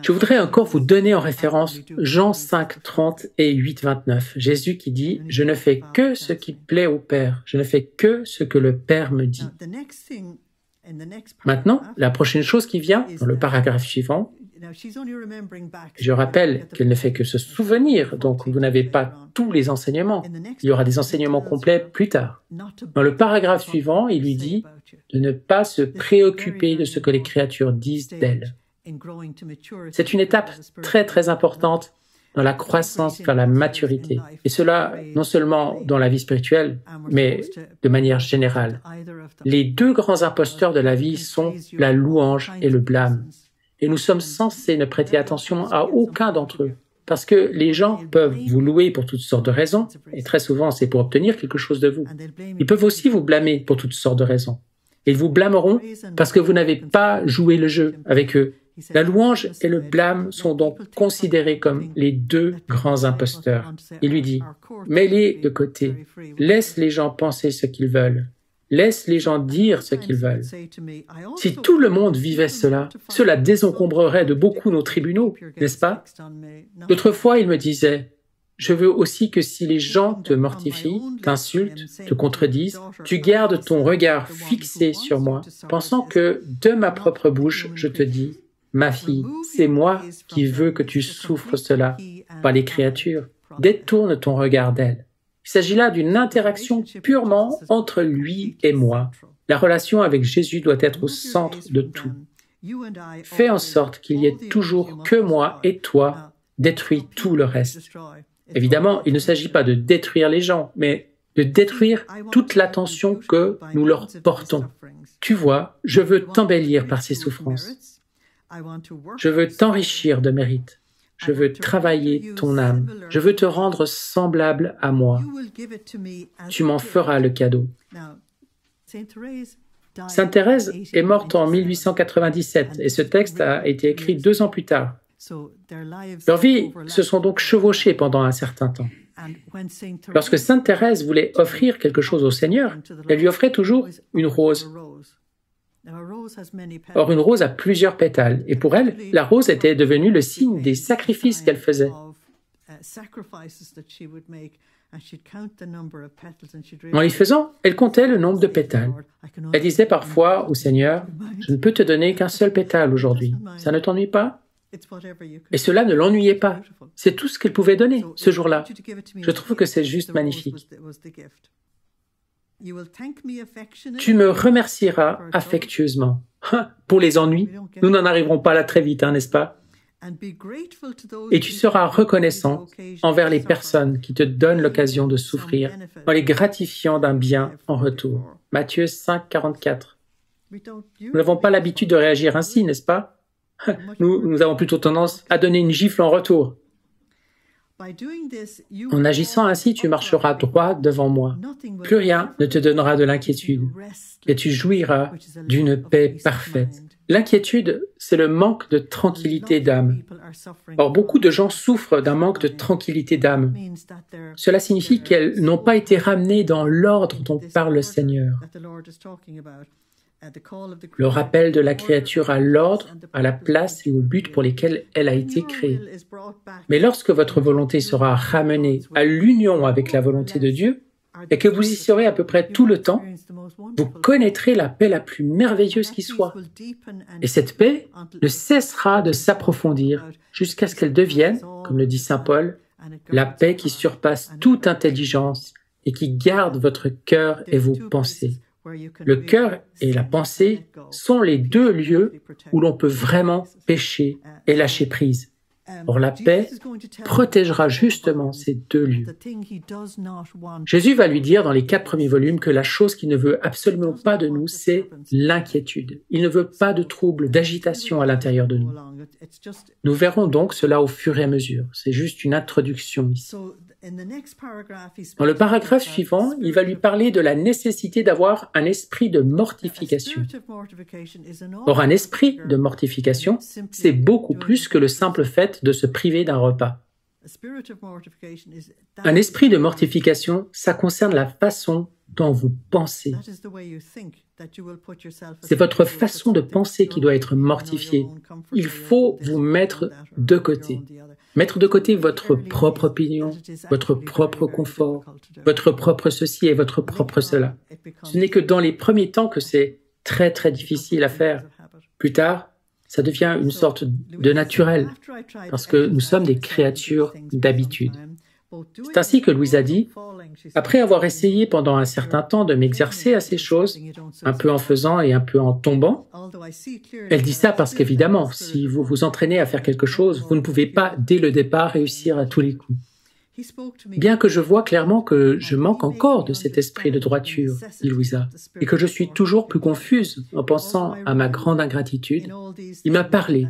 Speaker 1: Je voudrais encore vous donner en référence Jean 5, 30 et 8, 29. Jésus qui dit « Je ne fais que ce qui plaît au Père. Je ne fais que ce que le Père me dit. » Maintenant, la prochaine chose qui vient, dans le paragraphe suivant, je rappelle qu'elle ne fait que se souvenir, donc vous n'avez pas tous les enseignements. Il y aura des enseignements complets plus tard. Dans le paragraphe suivant, il lui dit de ne pas se préoccuper de ce que les créatures disent d'elle. C'est une étape très très importante dans la croissance vers la maturité. Et cela, non seulement dans la vie spirituelle, mais de manière générale. Les deux grands imposteurs de la vie sont la louange et le blâme. Et nous sommes censés ne prêter attention à aucun d'entre eux. Parce que les gens peuvent vous louer pour toutes sortes de raisons, et très souvent c'est pour obtenir quelque chose de vous. Ils peuvent aussi vous blâmer pour toutes sortes de raisons. Ils vous blâmeront parce que vous n'avez pas joué le jeu avec eux. La louange et le blâme sont donc considérés comme les deux grands imposteurs. Il lui dit, mets-les de côté, laisse les gens penser ce qu'ils veulent, laisse les gens dire ce qu'ils veulent. Si tout le monde vivait cela, cela désencombrerait de beaucoup nos tribunaux, n'est-ce pas? D'autres fois, il me disait, je veux aussi que si les gens te mortifient, t'insultent, te contredisent, tu gardes ton regard fixé sur moi, pensant que de ma propre bouche, je te dis, ma fille, c'est moi qui veux que tu souffres cela, pas les créatures. détourne ton regard d'elle. Il s'agit là d'une interaction purement entre lui et moi. La relation avec Jésus doit être au centre de tout. Fais en sorte qu'il y ait toujours que moi et toi, détruis tout le reste. Évidemment, il ne s'agit pas de détruire les gens, mais de détruire toute l'attention que nous leur portons. Tu vois, je veux t'embellir par ces souffrances. Je veux t'enrichir de mérite. Je veux travailler ton âme. Je veux te rendre semblable à moi. Tu m'en feras le cadeau. Sainte Thérèse est morte en 1897 et ce texte a été écrit 2 ans plus tard. Leurs vies se sont donc chevauchées pendant un certain temps. Lorsque Sainte Thérèse voulait offrir quelque chose au Seigneur, elle lui offrait toujours une rose. Or, une rose a plusieurs pétales, et pour elle, la rose était devenue le signe des sacrifices qu'elle faisait. En les faisant, elle comptait le nombre de pétales. Elle disait parfois au Seigneur, « Je ne peux te donner qu'un seul pétale aujourd'hui. Ça ne t'ennuie pas ?» Et cela ne l'ennuyait pas. C'est tout ce qu'elle pouvait donner ce jour-là. Je trouve que c'est juste magnifique. Tu me remercieras affectueusement. Pour les ennuis, nous n'en arriverons pas là très vite, n'est-ce pas? Et tu seras reconnaissant envers les personnes qui te donnent l'occasion de souffrir en les gratifiant d'un bien en retour. Matthieu 5, 44. Nous n'avons pas l'habitude de réagir ainsi, n'est-ce pas? Nous avons plutôt tendance à donner une gifle en retour. En agissant ainsi, tu marcheras droit devant moi. Plus rien ne te donnera de l'inquiétude, et tu jouiras d'une paix parfaite. L'inquiétude, c'est le manque de tranquillité d'âme. Or, beaucoup de gens souffrent d'un manque de tranquillité d'âme. Cela signifie qu'elles n'ont pas été ramenées dans l'ordre dont parle le Seigneur. Le rappel de la créature à l'ordre, à la place et au but pour lesquels elle a été créée. Mais lorsque votre volonté sera ramenée à l'union avec la volonté de Dieu, et que vous y serez à peu près tout le temps, vous connaîtrez la paix la plus merveilleuse qui soit. Et cette paix ne cessera de s'approfondir jusqu'à ce qu'elle devienne, comme le dit saint Paul, la paix qui surpasse toute intelligence et qui garde votre cœur et vos pensées. Le cœur et la pensée sont les 2 lieux où l'on peut vraiment pécher et lâcher prise. Or, la paix protégera justement ces 2 lieux. Jésus va lui dire dans les 4 premiers volumes que la chose qu'il ne veut absolument pas de nous, c'est l'inquiétude. Il ne veut pas de trouble, d'agitation à l'intérieur de nous. Nous verrons donc cela au fur et à mesure. C'est juste une introduction ici. Dans le paragraphe suivant, il va lui parler de la nécessité d'avoir un esprit de mortification. Or, un esprit de mortification, c'est beaucoup plus que le simple fait de se priver d'un repas. Un esprit de mortification, ça concerne la façon dont vous pensez. C'est votre façon de penser qui doit être mortifiée. Il faut vous mettre de côté. Mettre de côté votre propre opinion, votre propre confort, votre propre ceci et votre propre cela. Ce n'est que dans les premiers temps que c'est très très difficile à faire. Plus tard, ça devient une sorte de naturel, parce que nous sommes des créatures d'habitude. C'est ainsi que Louise a dit, après avoir essayé pendant un certain temps de m'exercer à ces choses, un peu en faisant et un peu en tombant, elle dit ça parce qu'évidemment, si vous vous entraînez à faire quelque chose, vous ne pouvez pas, dès le départ, réussir à tous les coups. Bien que je vois clairement que je manque encore de cet esprit de droiture, dit Louisa, et que je suis toujours plus confuse en pensant à ma grande ingratitude, il m'a parlé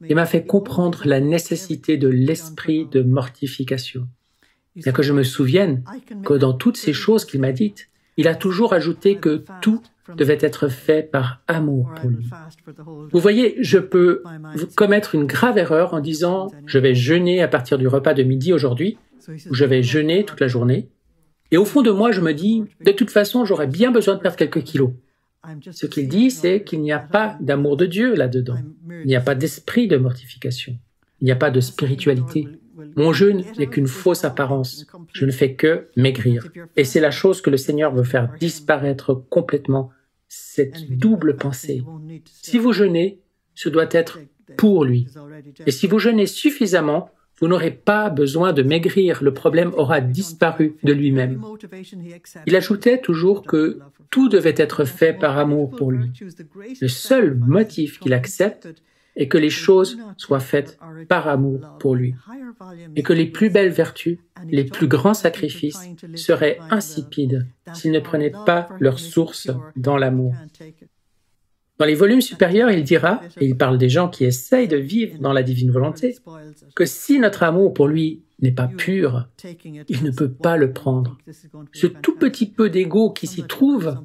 Speaker 1: et m'a fait comprendre la nécessité de l'esprit de mortification. Bien que je me souvienne que dans toutes ces choses qu'il m'a dites, il a toujours ajouté que tout devait être fait par amour pour lui. Vous voyez, je peux commettre une grave erreur en disant « je vais jeûner à partir du repas de midi aujourd'hui » ou « je vais jeûner toute la journée ». Et au fond de moi, je me dis « de toute façon, j'aurais bien besoin de perdre quelques kilos ». Ce qu'il dit, c'est qu'il n'y a pas d'amour de Dieu là-dedans. Il n'y a pas d'esprit de mortification. Il n'y a pas de spiritualité. Mon jeûne n'est qu'une fausse apparence. Je ne fais que maigrir. Et c'est la chose que le Seigneur veut faire disparaître complètement, cette double pensée. Si vous jeûnez, ce doit être pour lui. Et si vous jeûnez suffisamment, vous n'aurez pas besoin de maigrir, le problème aura disparu de lui-même. Il ajoutait toujours que tout devait être fait par amour pour lui. Le seul motif qu'il accepte est que les choses soient faites par amour pour lui, et que les plus belles vertus, les plus grands sacrifices seraient insipides s'ils ne prenaient pas leur source dans l'amour. Dans les volumes supérieurs, il dira, et il parle des gens qui essayent de vivre dans la divine volonté, que si notre amour pour lui n'est pas pur, il ne peut pas le prendre. Ce tout petit peu d'ego qui s'y trouve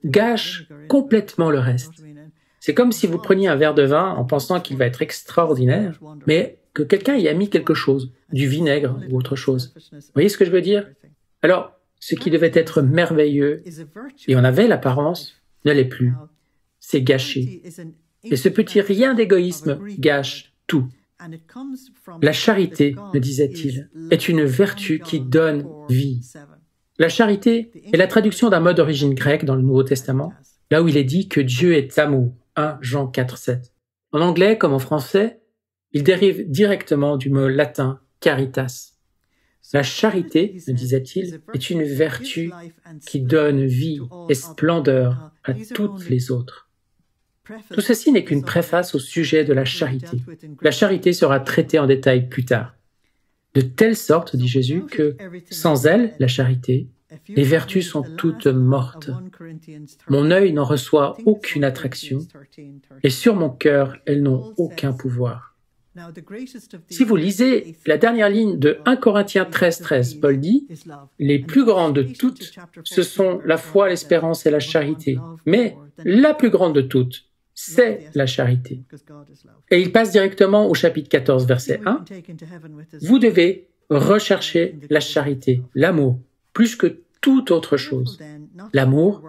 Speaker 1: gâche complètement le reste. C'est comme si vous preniez un verre de vin en pensant qu'il va être extraordinaire, mais que quelqu'un y a mis quelque chose, du vinaigre ou autre chose. Vous voyez ce que je veux dire? Alors, ce qui devait être merveilleux, et en avait l'apparence, ne l'est plus. C'est gâché. Et ce petit rien d'égoïsme gâche tout. La charité, me disait-il, est une vertu qui donne vie. La charité est la traduction d'un mot d'origine grecque dans le Nouveau Testament, là où il est dit que Dieu est amour, 1 Jean 4,7. En anglais comme en français, il dérive directement du mot latin caritas. La charité, me disait-il, est une vertu qui donne vie et splendeur à toutes les autres. Tout ceci n'est qu'une préface au sujet de la charité. La charité sera traitée en détail plus tard. De telle sorte, dit Jésus, que sans elle, la charité, les vertus sont toutes mortes. Mon œil n'en reçoit aucune attraction, et sur mon cœur, elles n'ont aucun pouvoir. Si vous lisez la dernière ligne de 1 Corinthiens 13,13, Paul dit « Les plus grandes de toutes, ce sont la foi, l'espérance et la charité. Mais la plus grande de toutes, c'est la charité. » Et il passe directement au chapitre 14, verset 1. « Vous devez rechercher la charité, l'amour, plus que toute autre chose. L'amour,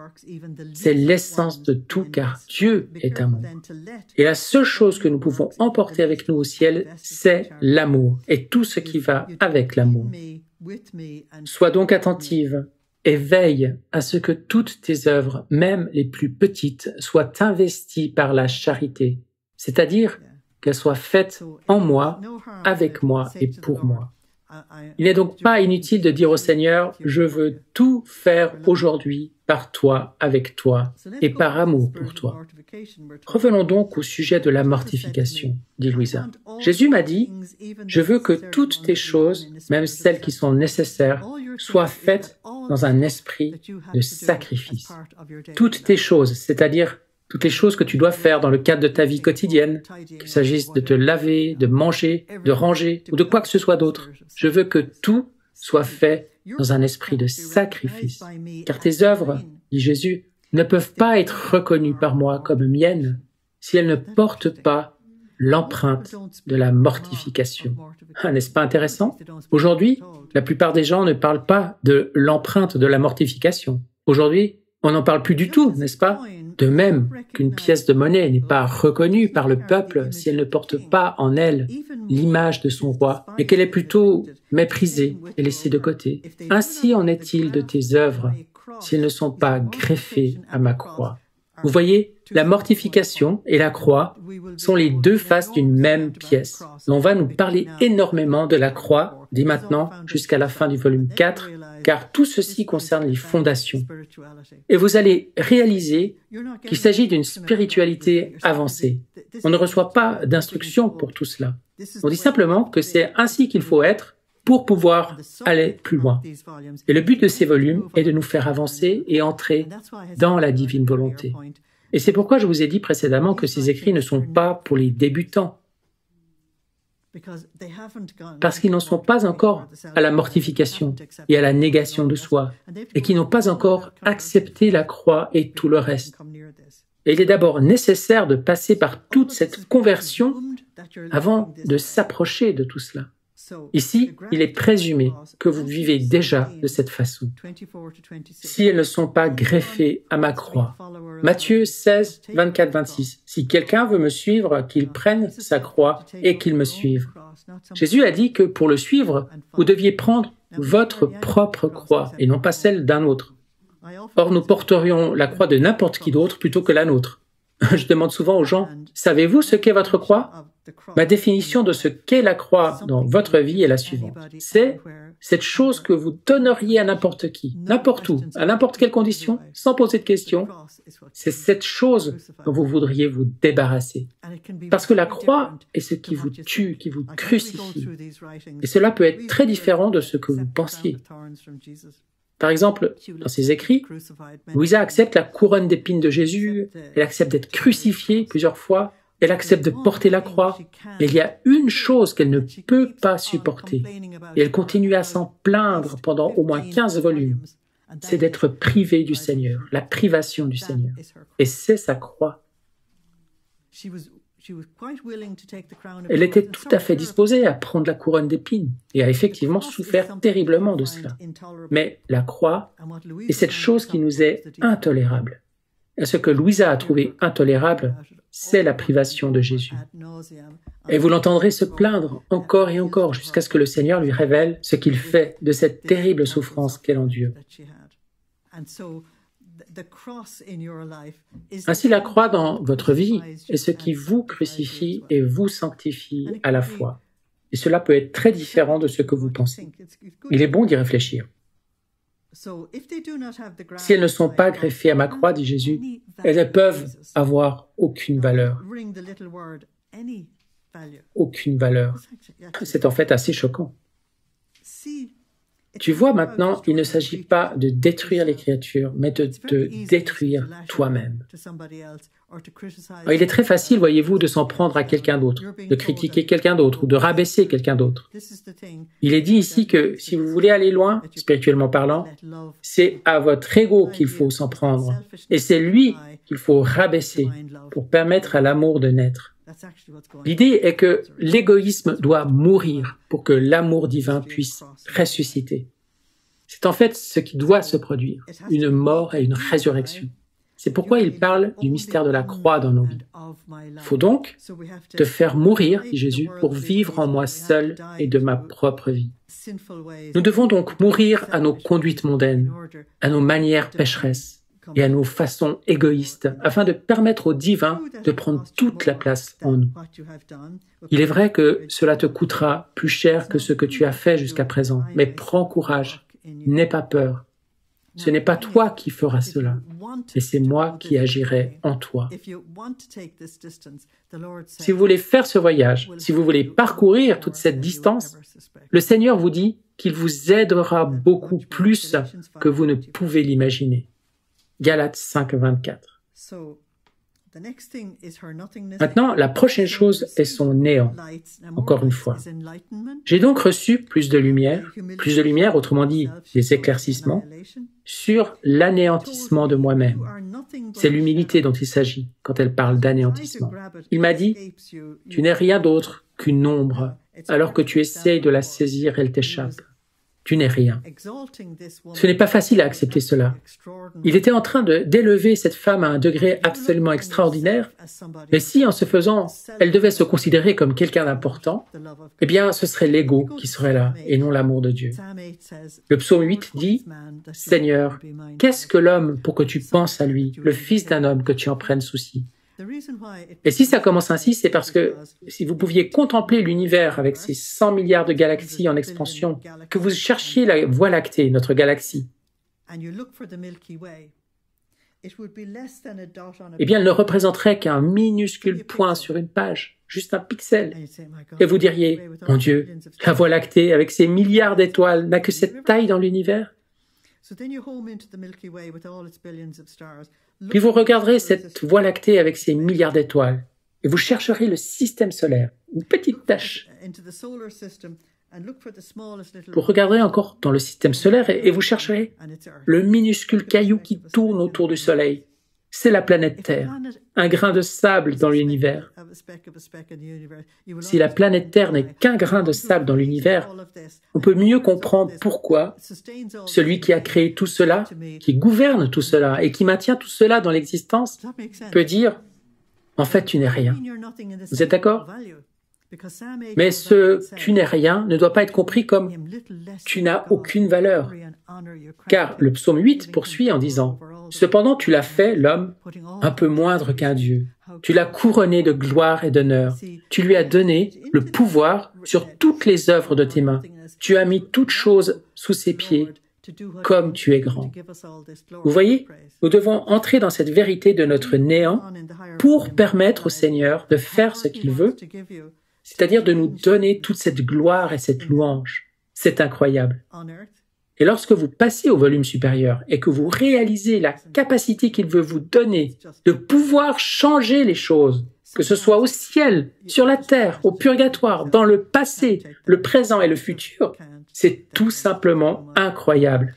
Speaker 1: c'est l'essence de tout, car Dieu est amour. Et la seule chose que nous pouvons emporter avec nous au ciel, c'est l'amour et tout ce qui va avec l'amour. Sois donc attentive et veille à ce que toutes tes œuvres, même les plus petites, soient investies par la charité, c'est-à-dire qu'elles soient faites en moi, avec moi et pour moi. Il n'est donc pas inutile de dire au Seigneur « Je veux tout faire aujourd'hui par toi, avec toi et par amour pour toi. » Revenons donc au sujet de la mortification, dit Louisa. Jésus m'a dit « Je veux que toutes tes choses, même celles qui sont nécessaires, soient faites dans un esprit de sacrifice. Toutes tes choses, c'est-à-dire toutes les choses que tu dois faire dans le cadre de ta vie quotidienne, qu'il s'agisse de te laver, de manger, de ranger ou de quoi que ce soit d'autre. Je veux que tout soit fait dans un esprit de sacrifice. Car tes œuvres, dit Jésus, ne peuvent pas être reconnues par moi comme miennes si elles ne portent pas l'empreinte de la mortification. Ah, n'est-ce pas intéressant? Aujourd'hui, la plupart des gens ne parlent pas de l'empreinte de la mortification. Aujourd'hui, on n'en parle plus du tout, n'est-ce pas? De même qu'une pièce de monnaie n'est pas reconnue par le peuple si elle ne porte pas en elle l'image de son roi, mais qu'elle est plutôt méprisée et laissée de côté. Ainsi en est-il de tes œuvres si elles ne sont pas greffées à ma croix. Vous voyez, la mortification et la croix sont les deux faces d'une même pièce. On va nous parler énormément de la croix, dès maintenant jusqu'à la fin du volume 4, car tout ceci concerne les fondations. Et vous allez réaliser qu'il s'agit d'une spiritualité avancée. On ne reçoit pas d'instructions pour tout cela. On dit simplement que c'est ainsi qu'il faut être pour pouvoir aller plus loin. Et le but de ces volumes est de nous faire avancer et entrer dans la divine volonté. Et c'est pourquoi je vous ai dit précédemment que ces écrits ne sont pas pour les débutants, parce qu'ils n'en sont pas encore à la mortification et à la négation de soi, et qui n'ont pas encore accepté la croix et tout le reste. Et il est d'abord nécessaire de passer par toute cette conversion avant de s'approcher de tout cela. Ici, il est présumé que vous vivez déjà de cette façon. Si elles ne sont pas greffées à ma croix. Matthieu 16, 24-26. Si quelqu'un veut me suivre, qu'il prenne sa croix et qu'il me suive. Jésus a dit que pour le suivre, vous deviez prendre votre propre croix et non pas celle d'un autre. Or, nous porterions la croix de n'importe qui d'autre plutôt que la nôtre. Je demande souvent aux gens, savez-vous ce qu'est votre croix? Ma définition de ce qu'est la croix dans votre vie est la suivante. C'est cette chose que vous donneriez à n'importe qui, n'importe où, à n'importe quelle condition, sans poser de questions. C'est cette chose dont vous voudriez vous débarrasser. Parce que la croix est ce qui vous tue, qui vous crucifie. Et cela peut être très différent de ce que vous pensiez. Par exemple, dans ses écrits, Louisa accepte la couronne d'épines de Jésus, elle accepte d'être crucifiée plusieurs fois, elle accepte de porter la croix, mais il y a une chose qu'elle ne peut pas supporter, et elle continue à s'en plaindre pendant au moins 15 volumes, c'est d'être privée du Seigneur, la privation du Seigneur. Et c'est sa croix. Elle était tout à fait disposée à prendre la couronne d'épines et a effectivement souffert terriblement de cela. Mais la croix est cette chose qui nous est intolérable. Et ce que Louisa a trouvé intolérable, c'est la privation de Jésus. Et vous l'entendrez se plaindre encore et encore jusqu'à ce que le Seigneur lui révèle ce qu'il fait de cette terrible souffrance qu'elle endure. Ainsi, la croix dans votre vie est ce qui vous crucifie et vous sanctifie à la fois. Et cela peut être très différent de ce que vous pensez. Il est bon d'y réfléchir. Si elles ne sont pas greffées à ma croix, dit Jésus, elles ne peuvent avoir aucune valeur. Aucune valeur. C'est en fait assez choquant. Tu vois maintenant, il ne s'agit pas de détruire les créatures, mais de te détruire toi-même. Alors, il est très facile, voyez-vous, de s'en prendre à quelqu'un d'autre, de critiquer quelqu'un d'autre ou de rabaisser quelqu'un d'autre. Il est dit ici que si vous voulez aller loin, spirituellement parlant, c'est à votre ego qu'il faut s'en prendre. Et c'est lui qu'il faut rabaisser pour permettre à l'amour de naître. L'idée est que l'égoïsme doit mourir pour que l'amour divin puisse ressusciter. C'est en fait ce qui doit se produire, une mort et une résurrection. C'est pourquoi il parle du mystère de la croix dans nos vies. Il faut donc te faire mourir, dit Jésus, pour vivre en moi seul et de ma propre vie. Nous devons donc mourir à nos conduites mondaines, à nos manières pécheresses et à nos façons égoïstes, afin de permettre au divin de prendre toute la place en nous. Il est vrai que cela te coûtera plus cher que ce que tu as fait jusqu'à présent, mais prends courage, n'aie pas peur. Ce n'est pas toi qui feras cela, mais c'est moi qui agirai en toi. Si vous voulez faire ce voyage, si vous voulez parcourir toute cette distance, le Seigneur vous dit qu'il vous aidera beaucoup plus que vous ne pouvez l'imaginer. Galates 5, 24. Maintenant, la prochaine chose est son néant, encore une fois. J'ai donc reçu plus de lumière, autrement dit, des éclaircissements, sur l'anéantissement de moi-même. C'est l'humilité dont il s'agit quand elle parle d'anéantissement. Il m'a dit, tu n'es rien d'autre qu'une ombre, alors que tu essayes de la saisir, elle t'échappe. Tu n'es rien. Ce n'est pas facile à accepter cela. Il était en train d'élever cette femme à un degré absolument extraordinaire, mais si, en se faisant, elle devait se considérer comme quelqu'un d'important, eh bien, ce serait l'ego qui serait là, et non l'amour de Dieu. Le psaume 8 dit, « Seigneur, qu'est-ce que l'homme pour que tu penses à lui, le fils d'un homme que tu en prennes souci ?» Et si ça commence ainsi, c'est parce que si vous pouviez contempler l'univers avec ses 100 milliards de galaxies en expansion, que vous cherchiez la Voie lactée, notre galaxie, eh bien, elle ne représenterait qu'un minuscule point sur une page, juste un pixel. Et vous diriez, mon Dieu, la Voie lactée, avec ses milliards d'étoiles, n'a que cette taille dans l'univers. Puis vous regarderez cette Voie lactée avec ses milliards d'étoiles et vous chercherez le système solaire, une petite tache. Vous regarderez encore dans le système solaire et vous chercherez le minuscule caillou qui tourne autour du Soleil. C'est la planète Terre, un grain de sable dans l'univers. Si la planète Terre n'est qu'un grain de sable dans l'univers, on peut mieux comprendre pourquoi celui qui a créé tout cela, qui gouverne tout cela et qui maintient tout cela dans l'existence peut dire « En fait, tu n'es rien ». Vous êtes d'accord ? Mais ce « tu n'es rien » ne doit pas être compris comme « tu n'as aucune valeur ». Car le psaume 8 poursuit en disant Cependant, tu l'as fait, l'homme, un peu moindre qu'un Dieu. Tu l'as couronné de gloire et d'honneur. Tu lui as donné le pouvoir sur toutes les œuvres de tes mains. Tu as mis toutes choses sous ses pieds, comme tu es grand. Vous voyez, nous devons entrer dans cette vérité de notre néant pour permettre au Seigneur de faire ce qu'il veut, c'est-à-dire de nous donner toute cette gloire et cette louange. C'est incroyable. Et lorsque vous passez au volume supérieur et que vous réalisez la capacité qu'il veut vous donner de pouvoir changer les choses, que ce soit au ciel, sur la terre, au purgatoire, dans le passé, le présent et le futur, c'est tout simplement incroyable.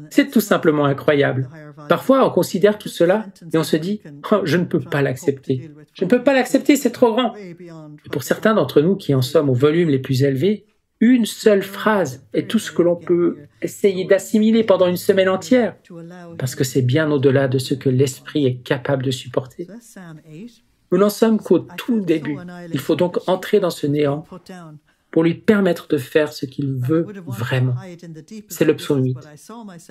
Speaker 1: C'est tout simplement incroyable. Parfois, on considère tout cela et on se dit « Oh, je ne peux pas l'accepter. Je ne peux pas l'accepter, c'est trop grand. » Et pour certains d'entre nous qui en sommes aux volumes les plus élevés, une seule phrase est tout ce que l'on peut essayer d'assimiler pendant une semaine entière, parce que c'est bien au-delà de ce que l'esprit est capable de supporter. Nous n'en sommes qu'au tout début. Il faut donc entrer dans ce néant pour lui permettre de faire ce qu'il veut vraiment. C'est le psaume 8.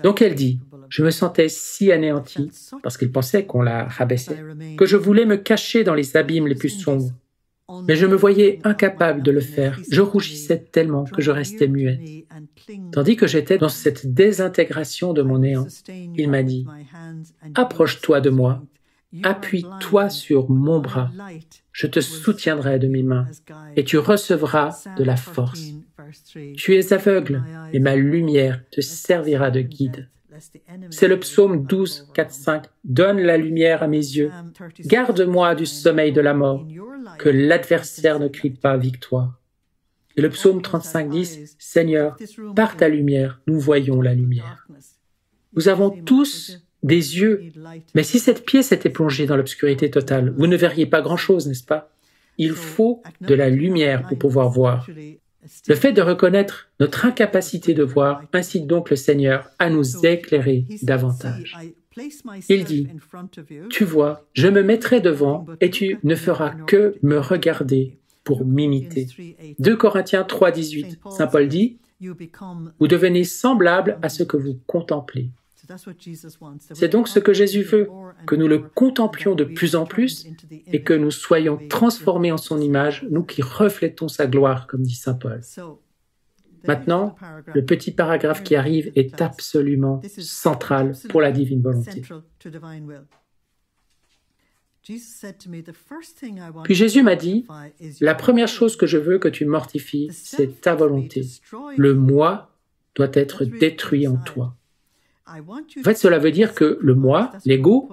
Speaker 1: Donc elle dit, « Je me sentais si anéantie, parce qu'il pensait qu'on la rabaissait, que je voulais me cacher dans les abîmes les plus sombres. Mais je me voyais incapable de le faire. Je rougissais tellement que je restais muette. Tandis que j'étais dans cette désintégration de mon néant, il m'a dit, « Approche-toi de moi, appuie-toi sur mon bras. Je te soutiendrai de mes mains et tu recevras de la force. Tu es aveugle, et ma lumière te servira de guide. » C'est le psaume 12, 4, 5. « Donne la lumière à mes yeux. Garde-moi du sommeil de la mort, que l'adversaire ne crie pas victoire. » Et le psaume 35, 10. « Seigneur, par ta lumière, nous voyons la lumière. » Nous avons tous des yeux, mais si cette pièce était plongée dans l'obscurité totale, vous ne verriez pas grand-chose, n'est-ce pas? Il faut de la lumière pour pouvoir voir. Le fait de reconnaître notre incapacité de voir incite donc le Seigneur à nous éclairer davantage. Il dit, « Tu vois, je me mettrai devant et tu ne feras que me regarder pour m'imiter. » 2 Corinthiens 3, 18, Saint Paul dit, « Vous devenez semblables à ce que vous contemplez. » C'est donc ce que Jésus veut, que nous le contemplions de plus en plus et que nous soyons transformés en son image, nous qui reflétons sa gloire, comme dit Saint Paul. Maintenant, le petit paragraphe qui arrive est absolument central pour la divine volonté. Puis Jésus m'a dit, « La première chose que je veux que tu mortifies, c'est ta volonté. Le moi doit être détruit en toi. » En fait, cela veut dire que le moi, l'ego,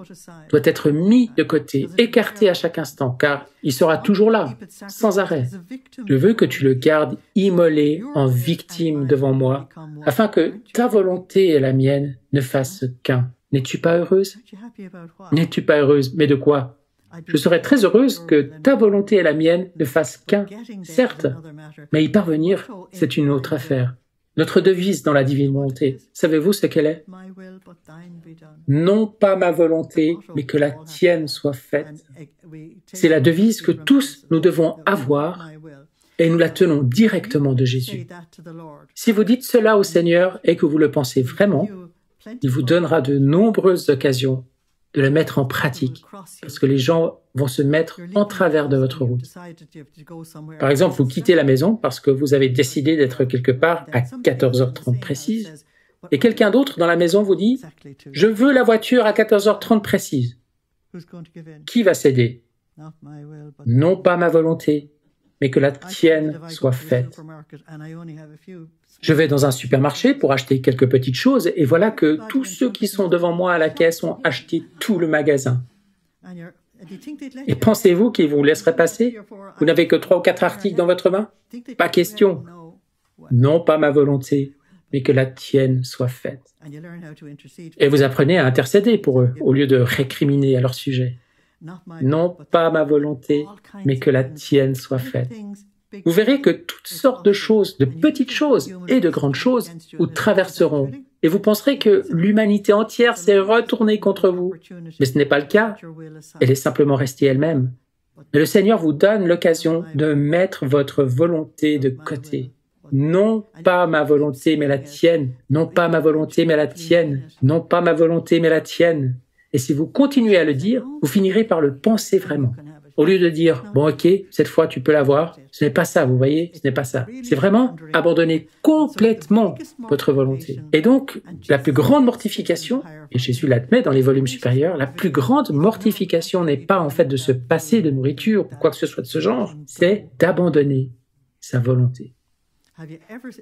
Speaker 1: doit être mis de côté, écarté à chaque instant, car il sera toujours là, sans arrêt. Je veux que tu le gardes immolé en victime devant moi, afin que ta volonté et la mienne ne fassent qu'un. N'es-tu pas heureuse? N'es-tu pas heureuse? Mais de quoi? Je serais très heureuse que ta volonté et la mienne ne fassent qu'un, certes, mais y parvenir, c'est une autre affaire. Notre devise dans la divine volonté, savez-vous ce qu'elle est? Non pas ma volonté, mais que la tienne soit faite. C'est la devise que tous nous devons avoir et nous la tenons directement de Jésus. Si vous dites cela au Seigneur et que vous le pensez vraiment, il vous donnera de nombreuses occasions de le mettre en pratique, parce que les gens vont se mettre en travers de votre route. Par exemple, vous quittez la maison parce que vous avez décidé d'être quelque part à 14h30 précise, et quelqu'un d'autre dans la maison vous dit « Je veux la voiture à 14h30 précise. » Qui va céder? Non pas ma volonté, mais que la tienne soit faite. Je vais dans un supermarché pour acheter quelques petites choses et voilà que tous ceux qui sont devant moi à la caisse ont acheté tout le magasin. Et pensez-vous qu'ils vous laisseraient passer? Vous n'avez que 3 ou 4 articles dans votre main? Pas question. Non pas ma volonté, mais que la tienne soit faite. Et vous apprenez à intercéder pour eux au lieu de récriminer à leur sujet. Non pas ma volonté, mais que la tienne soit faite. Vous verrez que toutes sortes de choses, de petites choses et de grandes choses, vous traverseront. Et vous penserez que l'humanité entière s'est retournée contre vous. Mais ce n'est pas le cas. Elle est simplement restée elle-même. Mais le Seigneur vous donne l'occasion de mettre votre volonté de côté. Non pas ma volonté, mais la tienne. Non pas ma volonté, mais la tienne. Non pas ma volonté, mais la tienne. Et si vous continuez à le dire, vous finirez par le penser vraiment. Au lieu de dire, bon ok, cette fois tu peux l'avoir, ce n'est pas ça, vous voyez, ce n'est pas ça. C'est vraiment abandonner complètement votre volonté. Et donc, la plus grande mortification, et Jésus l'admet dans les volumes supérieurs, la plus grande mortification n'est pas en fait de se passer de nourriture ou quoi que ce soit de ce genre, c'est d'abandonner sa volonté.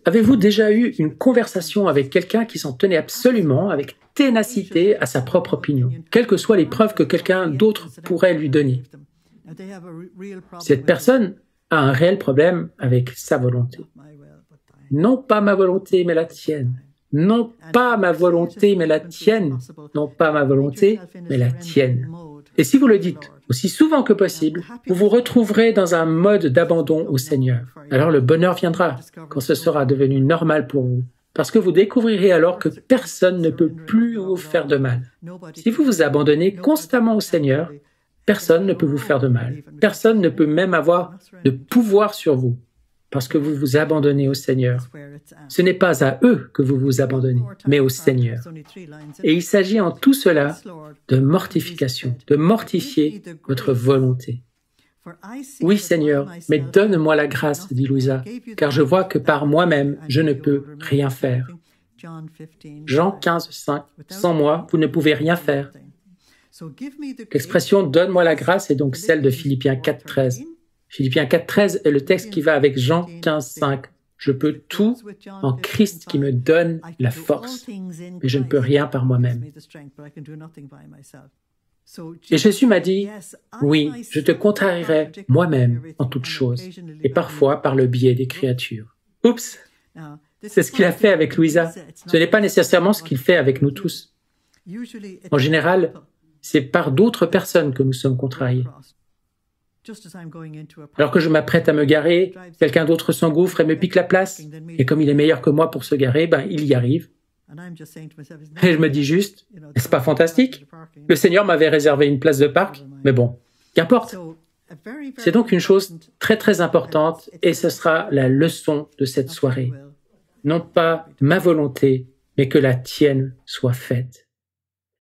Speaker 1: Avez-vous déjà eu une conversation avec quelqu'un qui s'en tenait absolument, avec ténacité, à sa propre opinion, quelles que soient les preuves que quelqu'un d'autre pourrait lui donner? Cette personne a un réel problème avec sa volonté. Non pas ma volonté, mais la tienne. Non pas ma volonté, mais la tienne. Non pas ma volonté, mais la tienne. Et si vous le dites aussi souvent que possible, vous vous retrouverez dans un mode d'abandon au Seigneur. Alors le bonheur viendra quand ce sera devenu normal pour vous. Parce que vous découvrirez alors que personne ne peut plus vous faire de mal. Si vous vous abandonnez constamment au Seigneur, personne ne peut vous faire de mal. Personne ne peut même avoir de pouvoir sur vous, parce que vous vous abandonnez au Seigneur. Ce n'est pas à eux que vous vous abandonnez, mais au Seigneur. Et il s'agit en tout cela de mortification, de mortifier votre volonté. Oui, Seigneur, mais donne-moi la grâce, dit Louisa, car je vois que par moi-même, je ne peux rien faire. Jean 15, 5. Sans moi, vous ne pouvez rien faire. L'expression « donne-moi la grâce » est donc celle de Philippiens 4, 13. Philippiens 4, 13 est le texte qui va avec Jean 15, 5. Je peux tout en Christ qui me donne la force, mais je ne peux rien par moi-même. Et Jésus m'a dit, oui, je te contrarierai moi-même en toutes choses, et parfois par le biais des créatures. Oups! C'est ce qu'il a fait avec Louisa. Ce n'est pas nécessairement ce qu'il fait avec nous tous. En général, c'est par d'autres personnes que nous sommes contrariés. Alors que je m'apprête à me garer, quelqu'un d'autre s'engouffre et me pique la place. Et comme il est meilleur que moi pour se garer, il y arrive. Et je me dis juste, est-ce pas fantastique? Le Seigneur m'avait réservé une place de parc, mais bon, qu'importe. C'est donc une chose très très importante et ce sera la leçon de cette soirée. Non pas ma volonté, mais que la tienne soit faite.